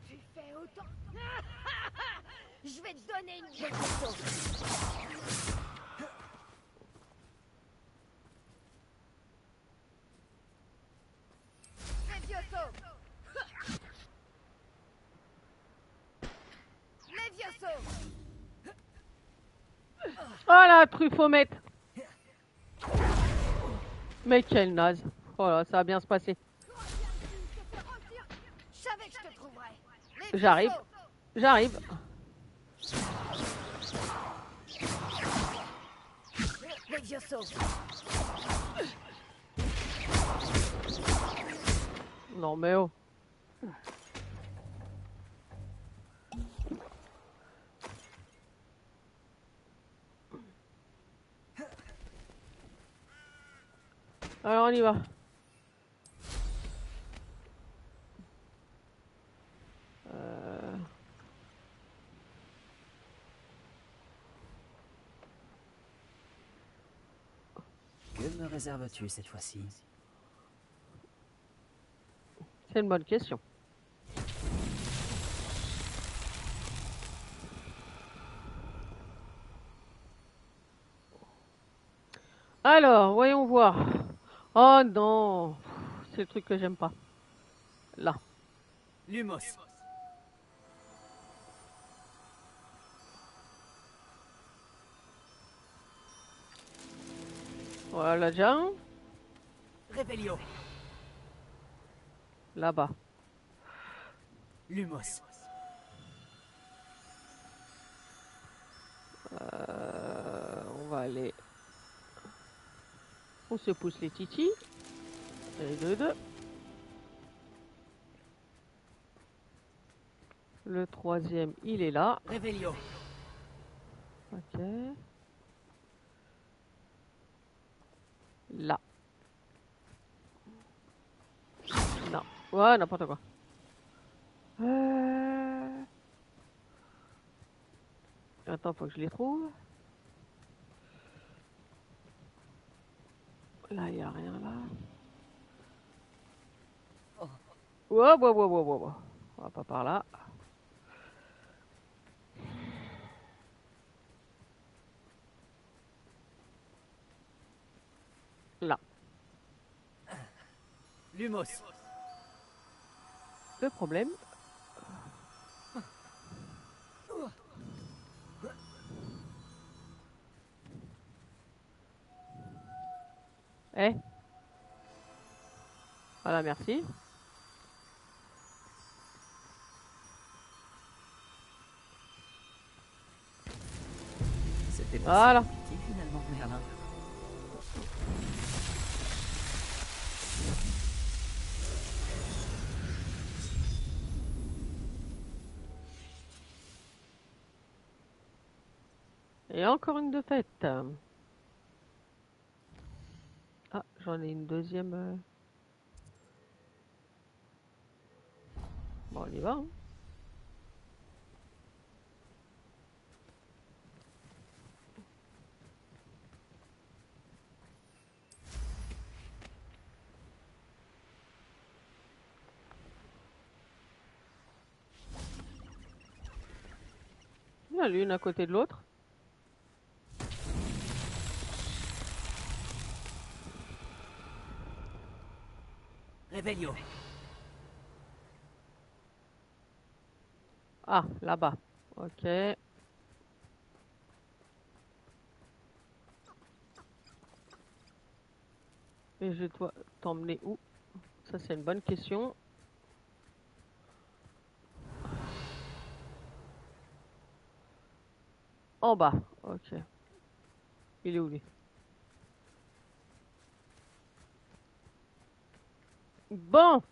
Tu fais autant. Je vais te donner une Levioso. Levioso. Levioso. Oh la truffomètre. Mais quelle naze. Oh là, ça va bien se passer. Je savais que je te trouverais. J'arrive. J'arrive. Levioso. Non mais oh. Alors on y va. Que me réserves-tu cette fois-ci? C'est une bonne question. Alors, voyons voir. Oh non. C'est le truc que j'aime pas. Là. Lumos. Voilà déjà un. Revelio. Là-bas. Lumos. On va aller. On se pousse les titis. Et deux. Le troisième, il est là. Revelio. Ok. Là. Non. Ouais, n'importe quoi. Attends, faut que je les trouve. Là, il n'y a rien là. Wow. On va pas par là. Là. Lumos. Le problème. Eh. Voilà, merci. C'était pas Voilà. si compliqué, finalement, Merlin. Et encore une de faite. Ah, J'en ai une deuxième. Bon, on y va. Hein. Il y en a l'une à côté de l'autre. Réveillon. Ah, là-bas. Ok. Et je dois t'emmener où? Ça, c'est une bonne question. En bas. Ok. Il est où lui? Bon.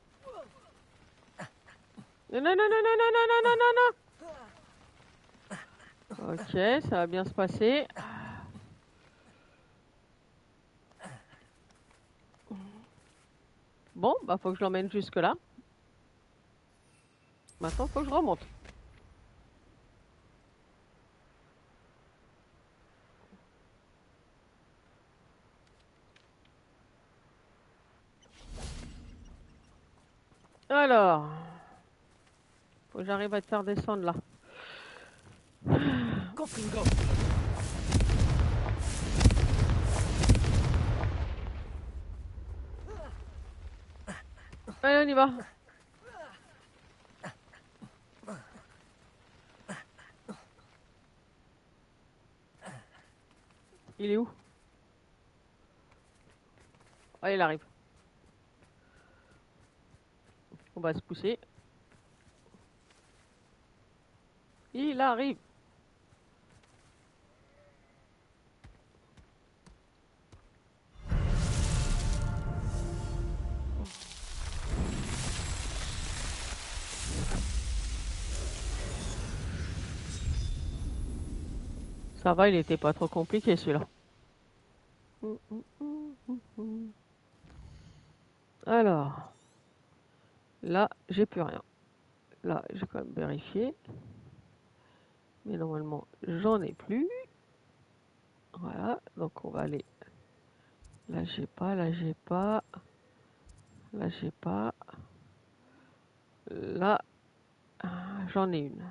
Non, non, non, non, non, non, non, non, non, non. Ok, ça va bien se passer. Bon, bah faut que je l'emmène jusque là. Maintenant, faut que je remonte. Alors, faut que j'arrive à te faire descendre là. Confringo. Allez, on y va. Il est où? Ah, il arrive. On va se pousser. Il arrive. Ça va, il était pas trop compliqué celui-là. Alors, là, j'ai plus rien. Là, j'ai quand même vérifié. Mais normalement, j'en ai plus. Voilà, donc on va aller. Là, j'ai pas, là, j'ai pas. Là, j'ai pas. Là, j'en ai une.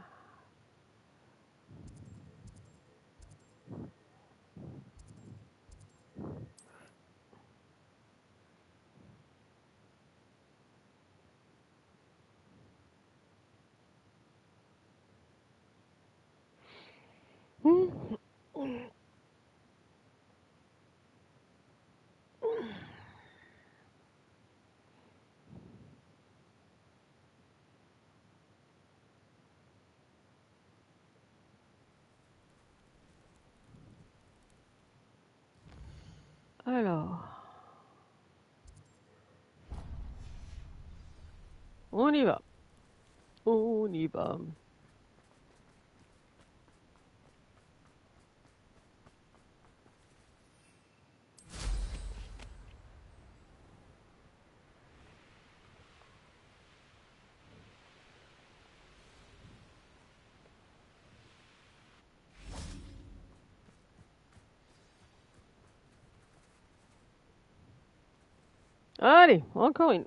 Alors, on y va. On y va. Allez, encore une.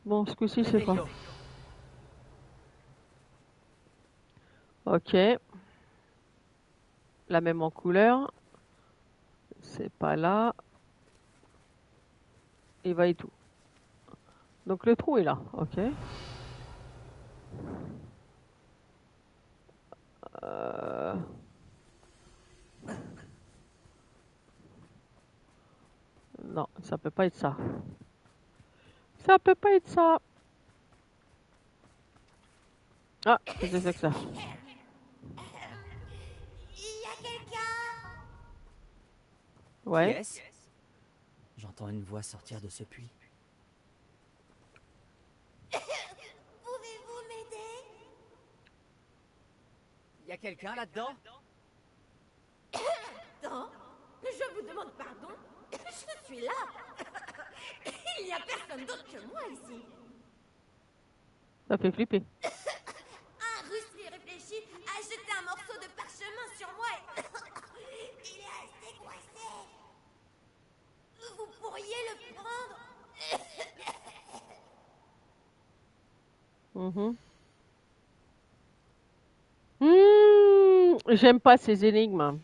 Bon, ce coup-ci, c'est quoi? Réveillon. Ok. La même en couleur. C'est pas là. Il va et tout. Donc le trou est là. Ok. Euh... Non, ça peut pas être ça. Ça peut pas être ça. Ah, qu'est-ce que c'est que ça? Il y a quelqu'un? Ouais. Yes. J'entends une voix sortir de ce puits. Pouvez-vous m'aider? Y a quelqu'un là-dedans? Attends, je vous demande pardon. Je suis là. Il n'y a personne d'autre que moi ici. Ça fait flipper. Un russe qui réfléchit a jeté un morceau de parchemin sur moi et... Il est resté coincé. Vous pourriez le prendre? J'aime pas ces énigmes.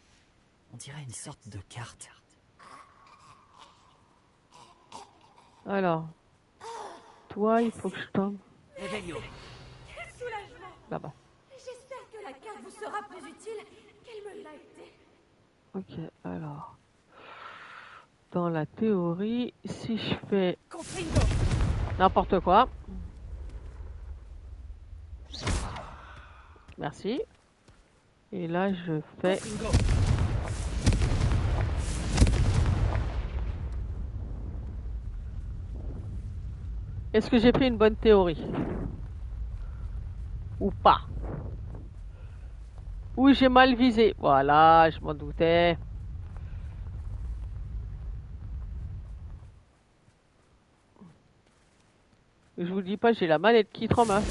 On dirait une sorte de carte. Alors, toi, il faut que je tombe Revelio. Quel soulagement. là-bas. J'espère que la carte vous sera plus utile qu'elle me l'a été. Ok, alors. Dans la théorie, si je fais Confringo. n'importe quoi. Merci. Et là, je fais... Confringo. Est-ce que j'ai pris une bonne théorie? Ou pas? Ou j'ai mal visé? Voilà, je m'en doutais. Je vous dis pas, j'ai la manette qui tremble. Hein.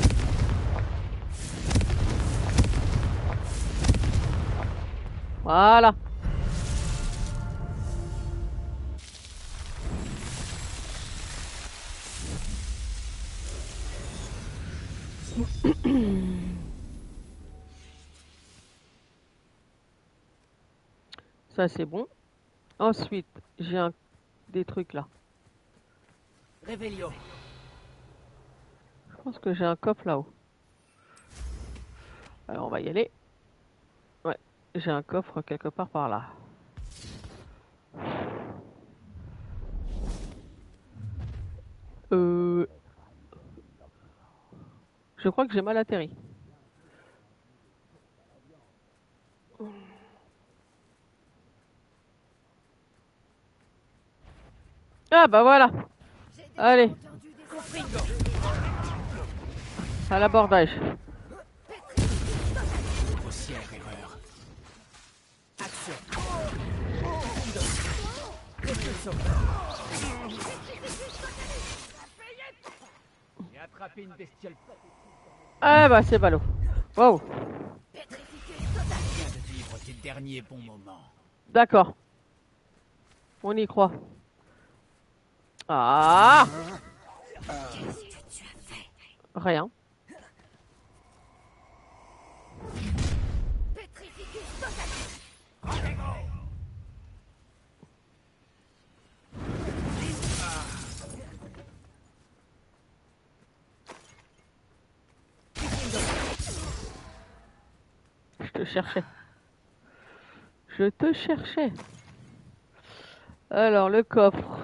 Voilà. Ça c'est bon. Ensuite, j'ai des trucs là. Revelio. Je pense que j'ai un coffre là-haut. Alors on va y aller. Ouais, j'ai un coffre quelque part par là. Je crois que j'ai mal atterri. Ah bah voilà. Allez, à l'abordage. Grossière erreur. Action. J'ai attrapé une bestiole. Ah bah c'est ballot. Wow. Viens de vivre tes derniers bons moments. D'accord. On y croit. Ah. Rien. Je te cherchais. Je te cherchais. Alors, le coffre.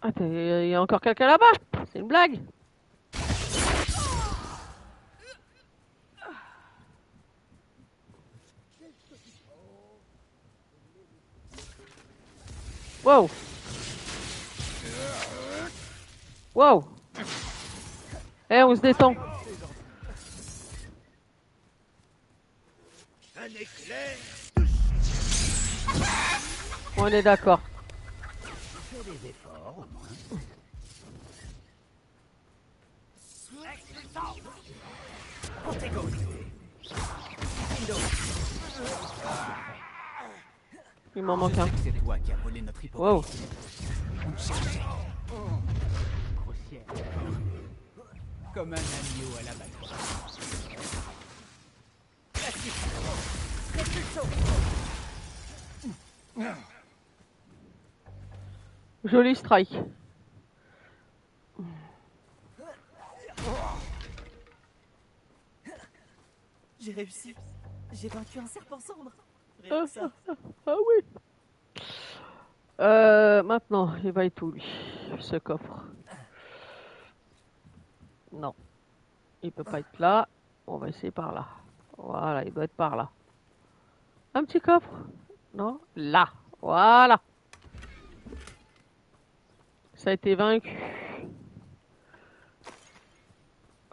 Ah, il y a encore quelqu'un là-bas. C'est une blague. Wow. Wow. Eh, on se détend. Un éclair. On est d'accord. Fais des efforts, au moins. Il m'en manque un. C'est toi qui as volé notre Wow. hypocrite. On te cherchait. Grossière erreur. Comme un agneau à l'abattoir. Joli strike. J'ai réussi. J'ai vaincu un serpent sombre. Ah, Rien que ça. ah oui. Maintenant, il va être où lui, ce coffre? Non, il peut pas être là. On va essayer par là. Voilà, il doit être par là. Un petit coffre? Non? Là. Voilà. Ça a été vaincu.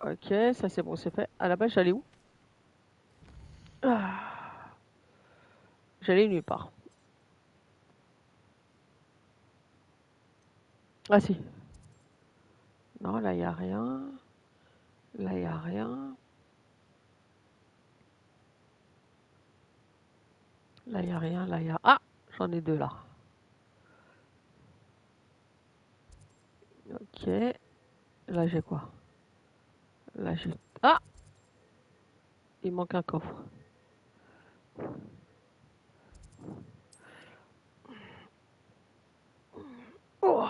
Ok, ça c'est bon, c'est fait. À la base, j'allais où? Ah, j'allais nulle part. Ah si. Non, là, il n'y a rien. Là, il n'y a rien. Là, il n'y a rien. Là, il y a... Ah! J'en ai deux, là. Ok. Là, j'ai quoi? Là, j'ai... Ah! Il manque un coffre. Oh!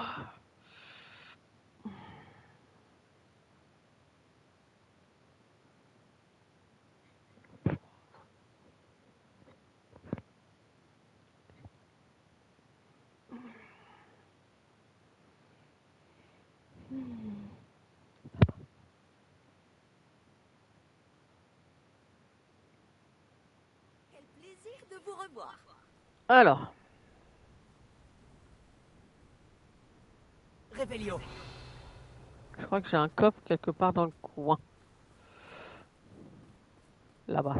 Quel plaisir de vous revoir. Alors, Réveillon. je crois que j'ai un coffre quelque part dans le coin. Là-bas.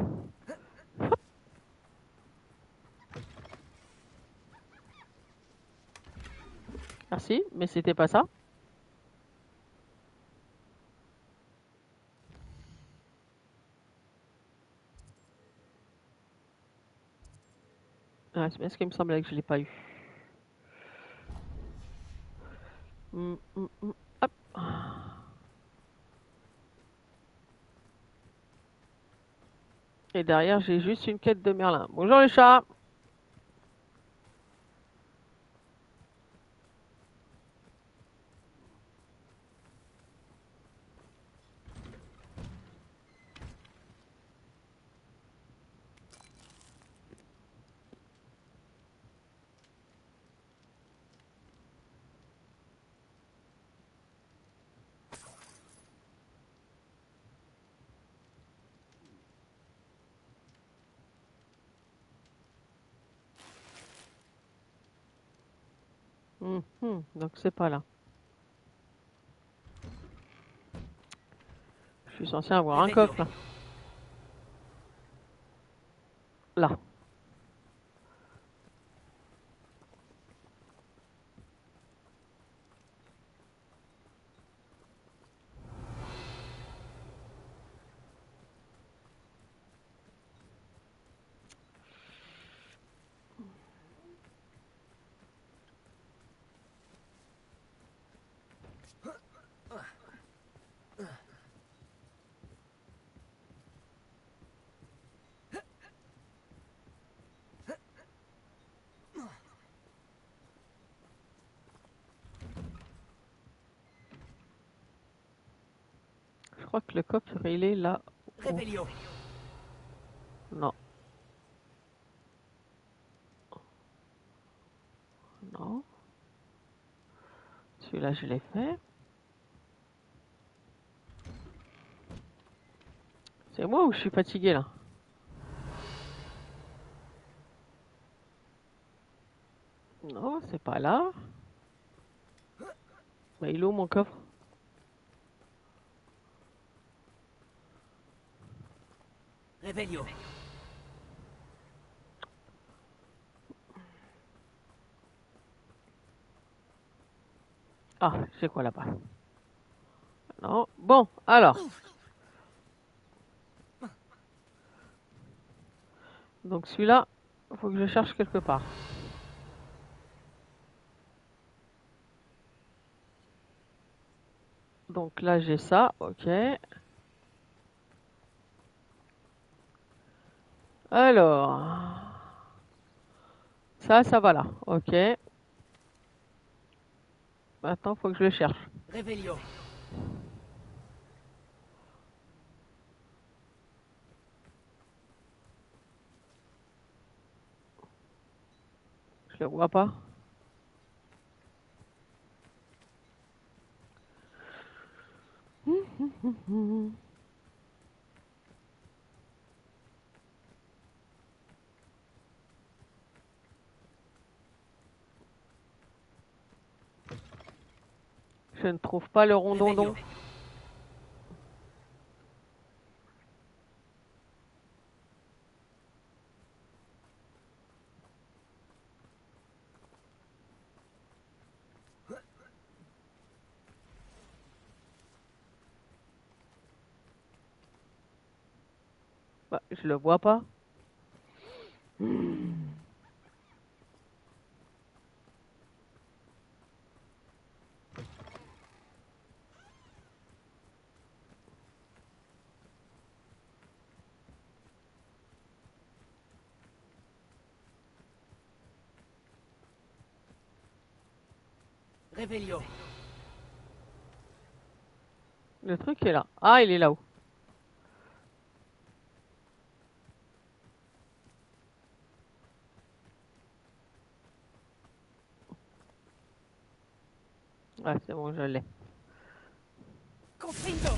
Merci, mais c'était pas ça. Ah, c'est bien ce qu'il me semblait que je l'ai pas eu. Hop. Et derrière, j'ai juste une quête de Merlin. Bonjour les chats. Donc c'est pas là. Je suis censé avoir un Réveillon. coffre là. Là. Je crois que le coffre il est là. Réveillon. Non. Non. Celui-là je l'ai fait. C'est moi ou je suis fatigué là? Non, c'est pas là. Mais il est où mon coffre? Réveillon. Ah, c'est quoi là-bas? Non. Bon, alors. Donc celui-là, il faut que je cherche quelque part. Donc là j'ai ça, ok. Alors, ça va là, ok. Maintenant, faut que je le cherche. Réveillon. Je le vois pas. Je ne trouve pas le rondondon. Réveillon. Bah, je le vois pas. Réveillon. Le truc est là. Ah, il est là-haut. Ah, c'est bon, je l'ai. Confringo.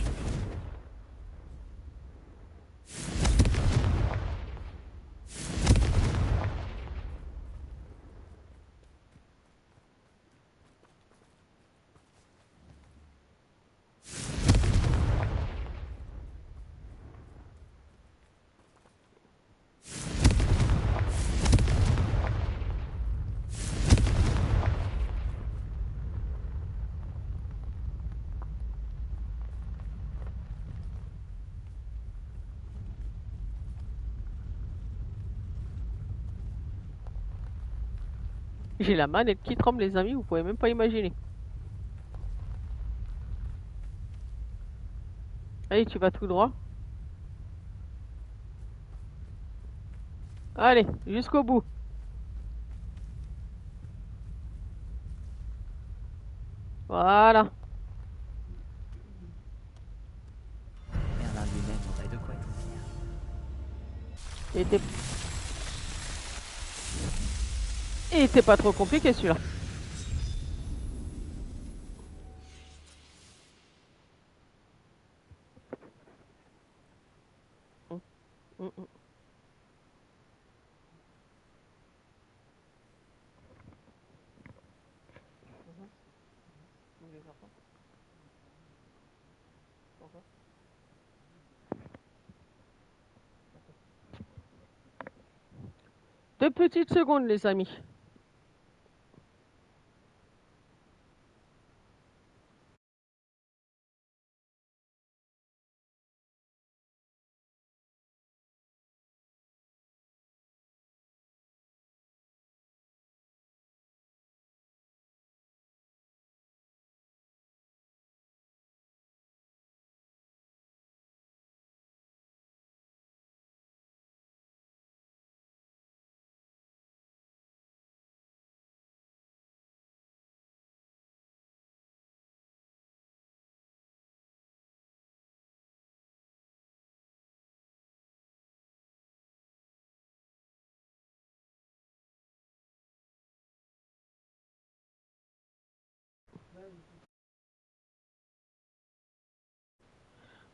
J'ai la manette qui tremble, les amis, vous pouvez même pas imaginer. Allez, tu vas tout droit. Allez, jusqu'au bout. Voilà. Merlin lui-même aurait de quoi être fier. Il était pas trop compliqué celui-là. Mm, mm, mm. Deux petites secondes, les amis.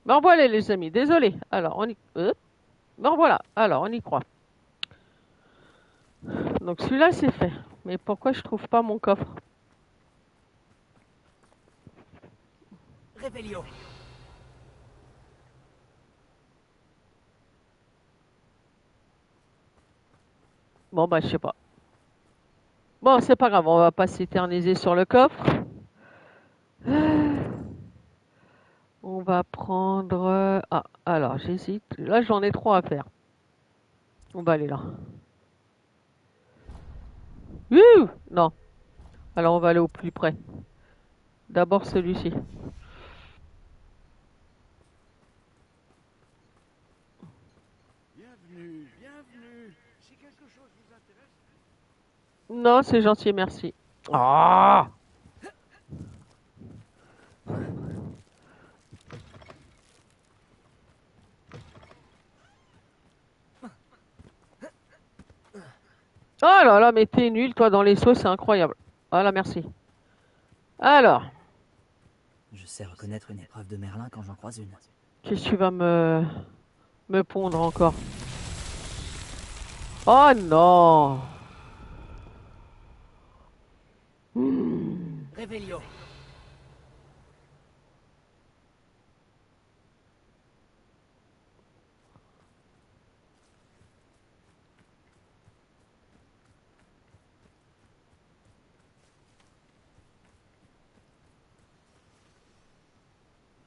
Me revoilà, les amis. Désolé. Alors, on y... me revoilà. Alors, on y croit. Donc, celui-là, c'est fait. Mais pourquoi je trouve pas mon coffre? Réveillon. Bon, bah, je sais pas. Bon, c'est pas grave. On va pas s'éterniser sur le coffre. On va prendre... Ah, alors, j'hésite. Là, j'en ai trois à faire. On va aller là. Ouh! Non. Alors, on va aller au plus près. D'abord celui-ci. Bienvenue, bienvenue. Si quelque chose vous intéresse. Non, c'est gentil, merci. Ah! Oh là là, mais t'es nul, toi, dans les sauts, c'est incroyable. Voilà, merci. Alors, Je sais reconnaître une épreuve de Merlin quand j'en croise une. qu'est-ce que tu vas me pondre encore? Oh non! Réveillon.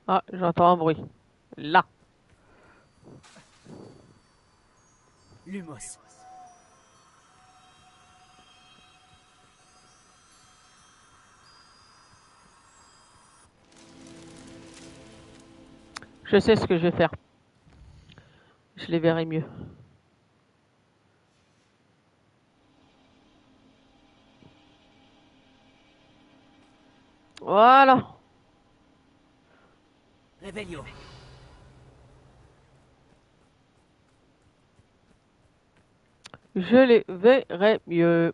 Ah, j'entends un bruit. Là. Lumos. Je sais ce que je vais faire. Je les verrai mieux. Voilà. Revelio. Je les verrai mieux.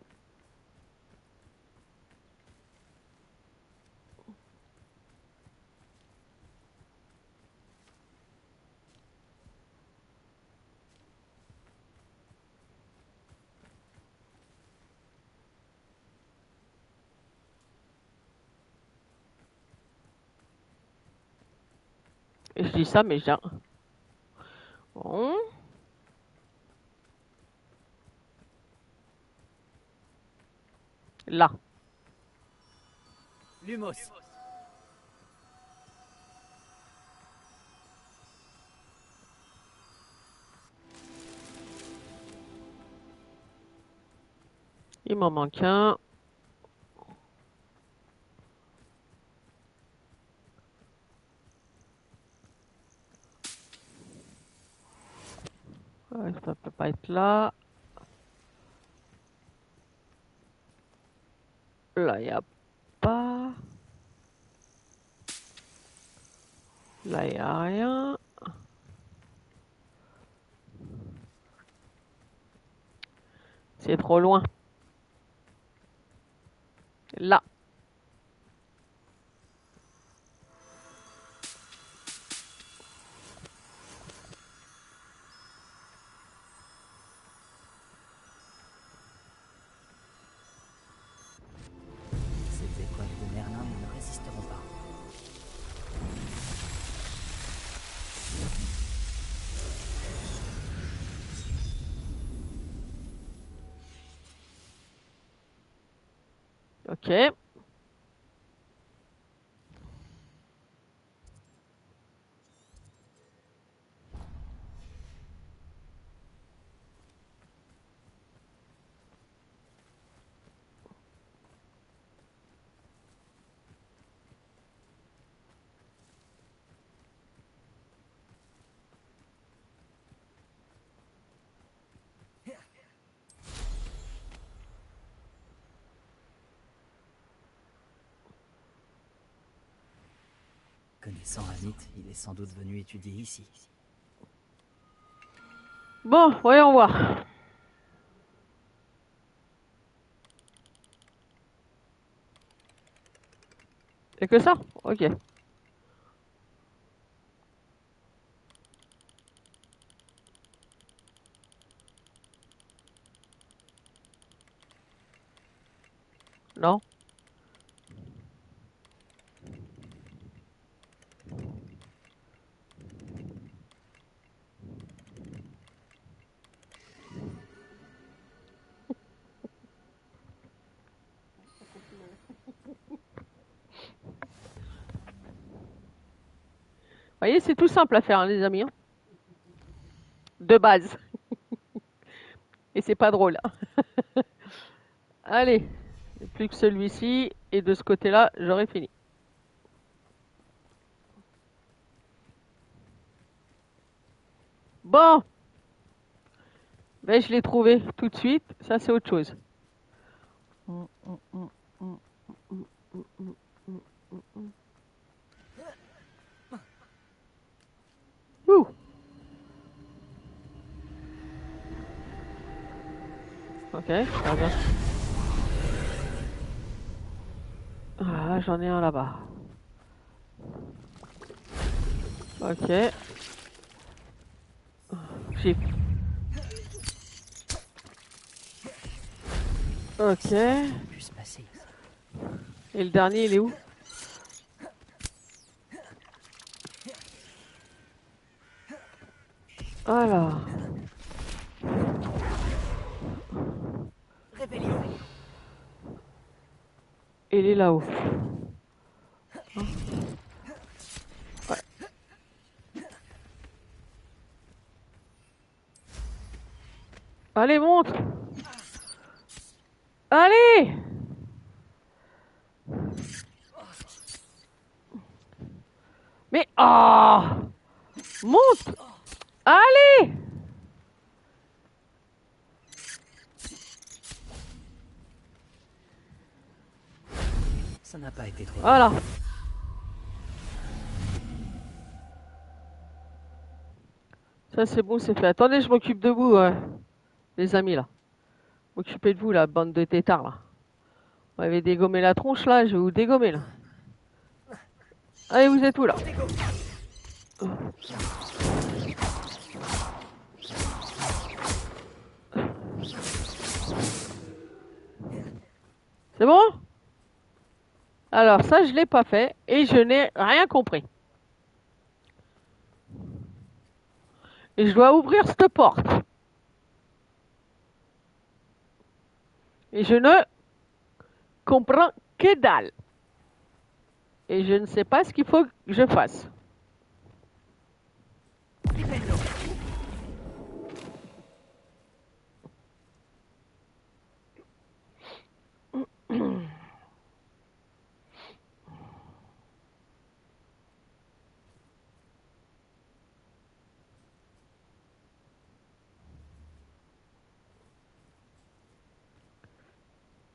Et je dis ça, mais j'ai... Bon. Là. Lumos. Il m'en manque un. Ouais, ça peut pas être là. Là, il n'y a pas. Là, il n'y a rien. C'est trop loin. Là. Ces étoiles de Merlin ne me résisteront pas. Ok. Connaissant Amit, il est sans doute venu étudier ici. Bon, voyons voir. C'est que ça? Ok. Non? Vous voyez, c'est tout simple à faire, hein, les amis. Hein. De base. Et c'est pas drôle. Allez. Plus que celui-ci. Et de ce côté-là, j'aurai fini. Bon. Ben, je l'ai trouvé tout de suite. Ça, c'est autre chose. Ouh. Ok, ça va. Ah, j'en ai un là-bas. Ok. J'ai... Ok. Pu se passer. Et le dernier, il est où? Alors. Revelio. Il est là-haut. Hein? Ouais. Allez, monte. Allez. Mais... Oh. Monte. Allez. Ça n'a pas été trop. Voilà. Ça c'est bon, c'est fait. Attendez, je m'occupe de vous, les amis là. Occupez de vous, la bande de têtards là. Vous m'avez dégommé la tronche là, je vais vous dégommer là. Allez, vous êtes où là? C'est bon? Alors ça, je l'ai pas fait et je n'ai rien compris. Et je dois ouvrir cette porte. Et je ne comprends que dalle. Et je ne sais pas ce qu'il faut que je fasse.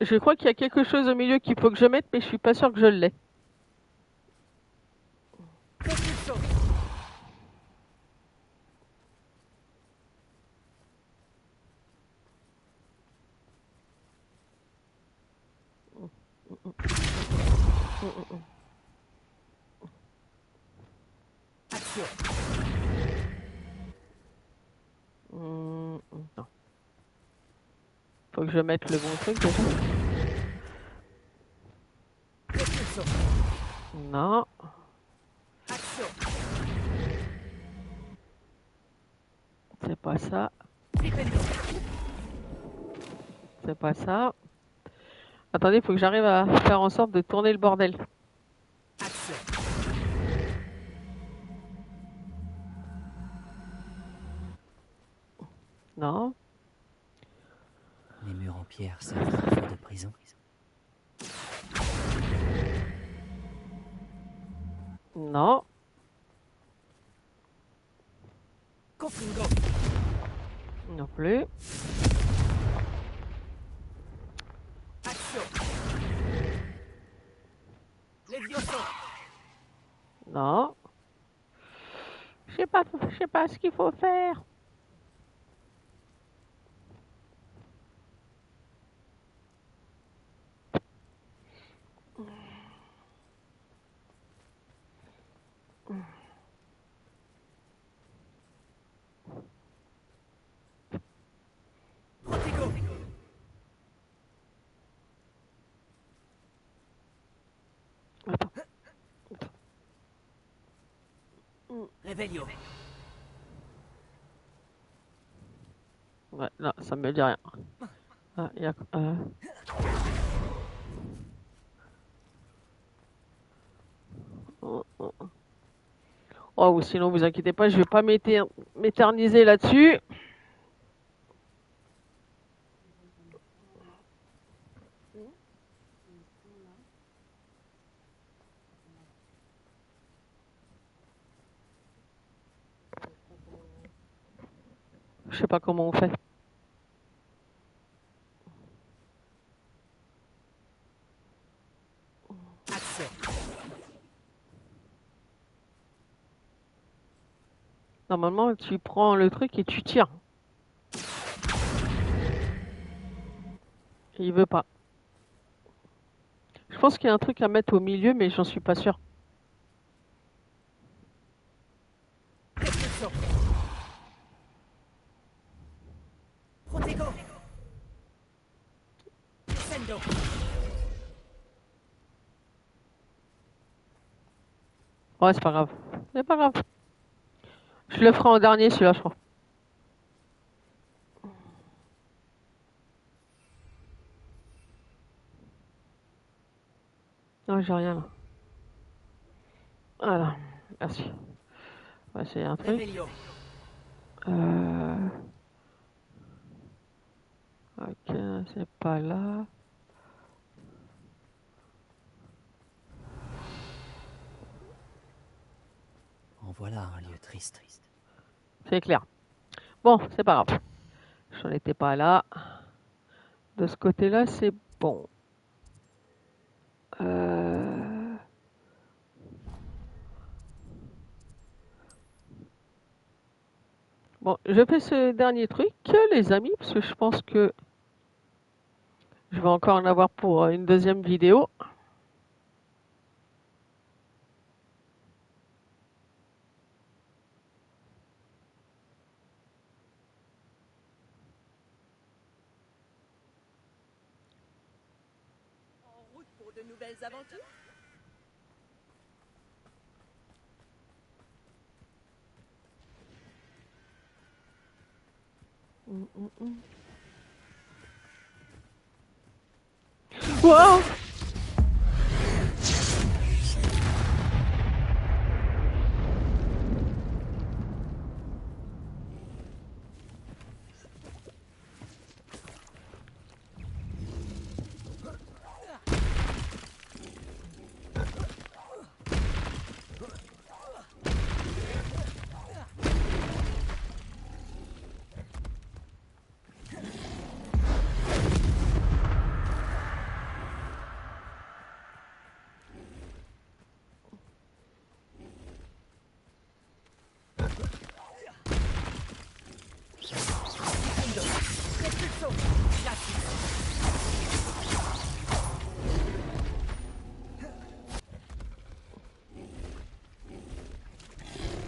Je crois qu'il y a quelque chose au milieu qu'il faut que je mette, mais je suis pas sûr que je l'ai. Non. Faut que je mette le bon truc déjà. Non. C'est pas ça. C'est pas ça. Attendez, il faut que j'arrive à faire en sorte de tourner le bordel. Non. Les murs en pierre servent parfois de prison. Non. Non plus. Non. Je sais pas ce qu'il faut faire. Attends. Réveillon. Ouais, non, ça me dit rien. Ah, y a... Oh, ou sinon, vous inquiétez pas, je vais pas m'éterniser là-dessus. Je sais pas comment on fait. Normalement, tu prends le truc et tu tires. Et il veut pas. Je pense qu'il y a un truc à mettre au milieu, mais j'en suis pas sûr. Ouais, c'est pas grave. C'est pas grave. Je le ferai en dernier, celui-là, je crois. Non, j'ai rien là. Voilà, merci. On va essayer un truc. Ok, c'est pas là. En voilà un lieu triste. C'est clair. Bon, c'est pas grave. J'en étais pas là. De ce côté-là, c'est bon. Bon, je fais ce dernier truc, les amis, parce que je pense que je vais encore en avoir pour une deuxième vidéo. En route pour de nouvelles aventures? Wow!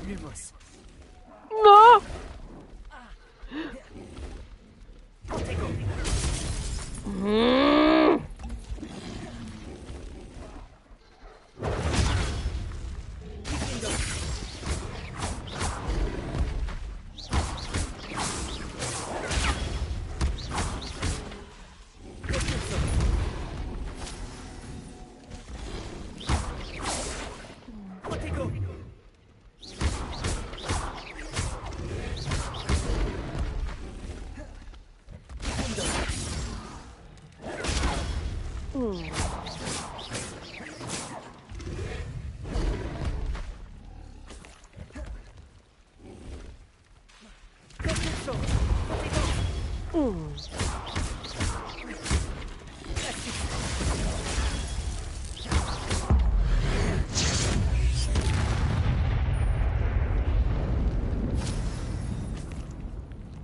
Lumos. Non! Mmh.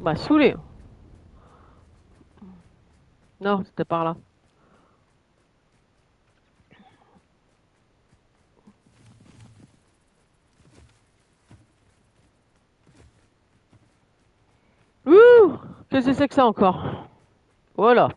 Bah, saoulé. Non, c'était par là. Ouh! Qu'est-ce que c'est que ça encore? Voilà.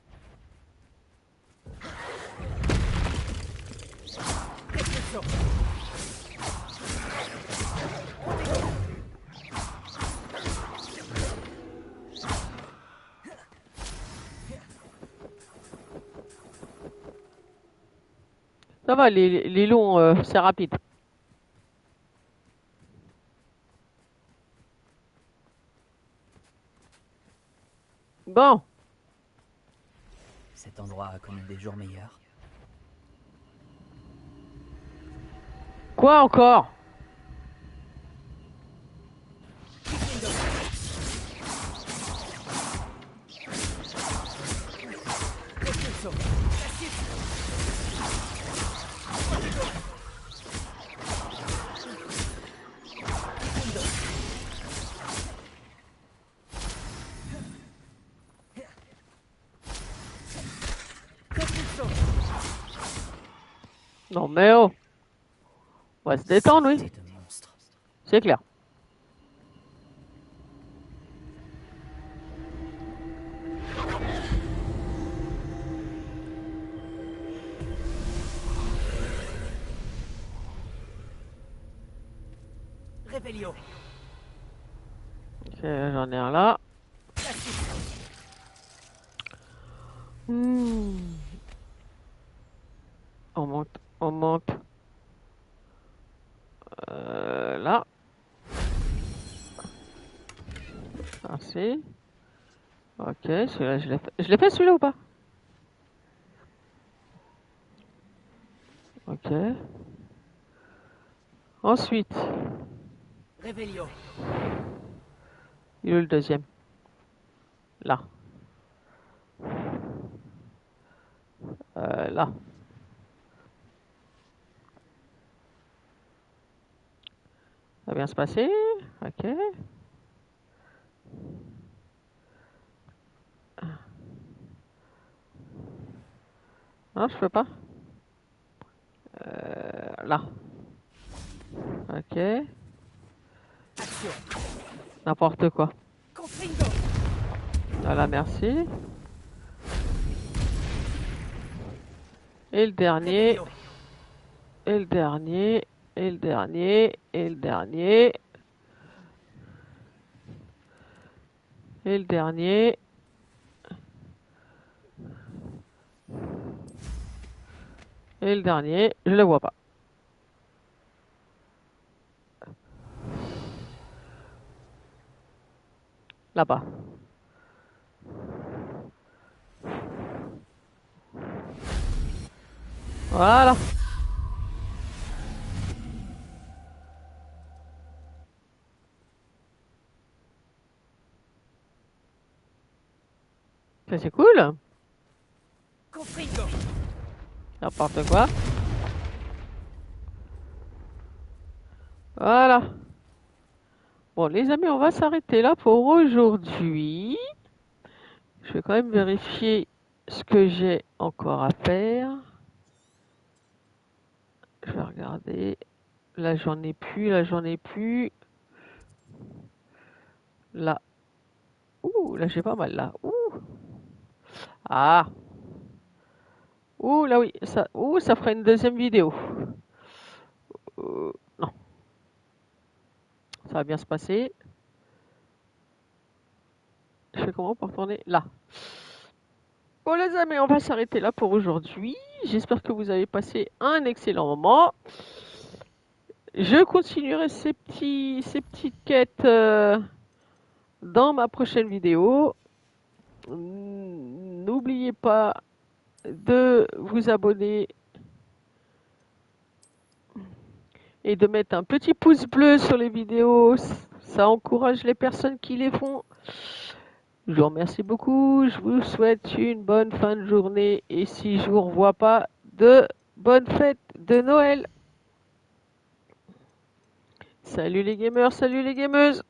Ça va, les longs, c'est rapide. Bon, Cet endroit a connu des jours meilleurs. quoi encore? Non mais oh, on va se détendre, oui. Saleté de monstre. C'est clair. Rébellio. Ok, j'en ai un là. Hmm. On monte, on monte. Là. Ah, Merci. Ok, celui-là, je l'ai fait. Je l'ai fait celui-là ou pas? Ok. Ensuite, Réveillon. il est où le deuxième? Là. Là. Ça va bien se passer. Ok. Non, je peux pas. Là. Ok. Action. N'importe quoi. Confringo. Voilà, merci. Et le dernier. Réveillon. Et le dernier. Et le dernier. Et le dernier. Et le dernier. Et le dernier. Je le vois pas. Là-bas. Voilà. Ça c'est cool. Confringo. N'importe quoi. Voilà. Bon les amis, on va s'arrêter là pour aujourd'hui. Je vais quand même vérifier ce que j'ai encore à faire. Je vais regarder. Là j'en ai plus, là j'en ai plus. Là. Ouh, là j'ai pas mal là. Ouh. Ah. Ouh, là oui, ça, ouh, ça fera une deuxième vidéo. Non, ça va bien se passer. Je fais comment pour retourner là? Bon les amis, on va s'arrêter là pour aujourd'hui. J'espère que vous avez passé un excellent moment. Je continuerai ces petites quêtes dans ma prochaine vidéo. N'oubliez pas de vous abonner et de mettre un petit pouce bleu sur les vidéos. Ça encourage les personnes qui les font. Je vous remercie beaucoup. Je vous souhaite une bonne fin de journée. Et si je vous revois pas, de bonnes fêtes de Noël. Salut les gamers, salut les gameuses.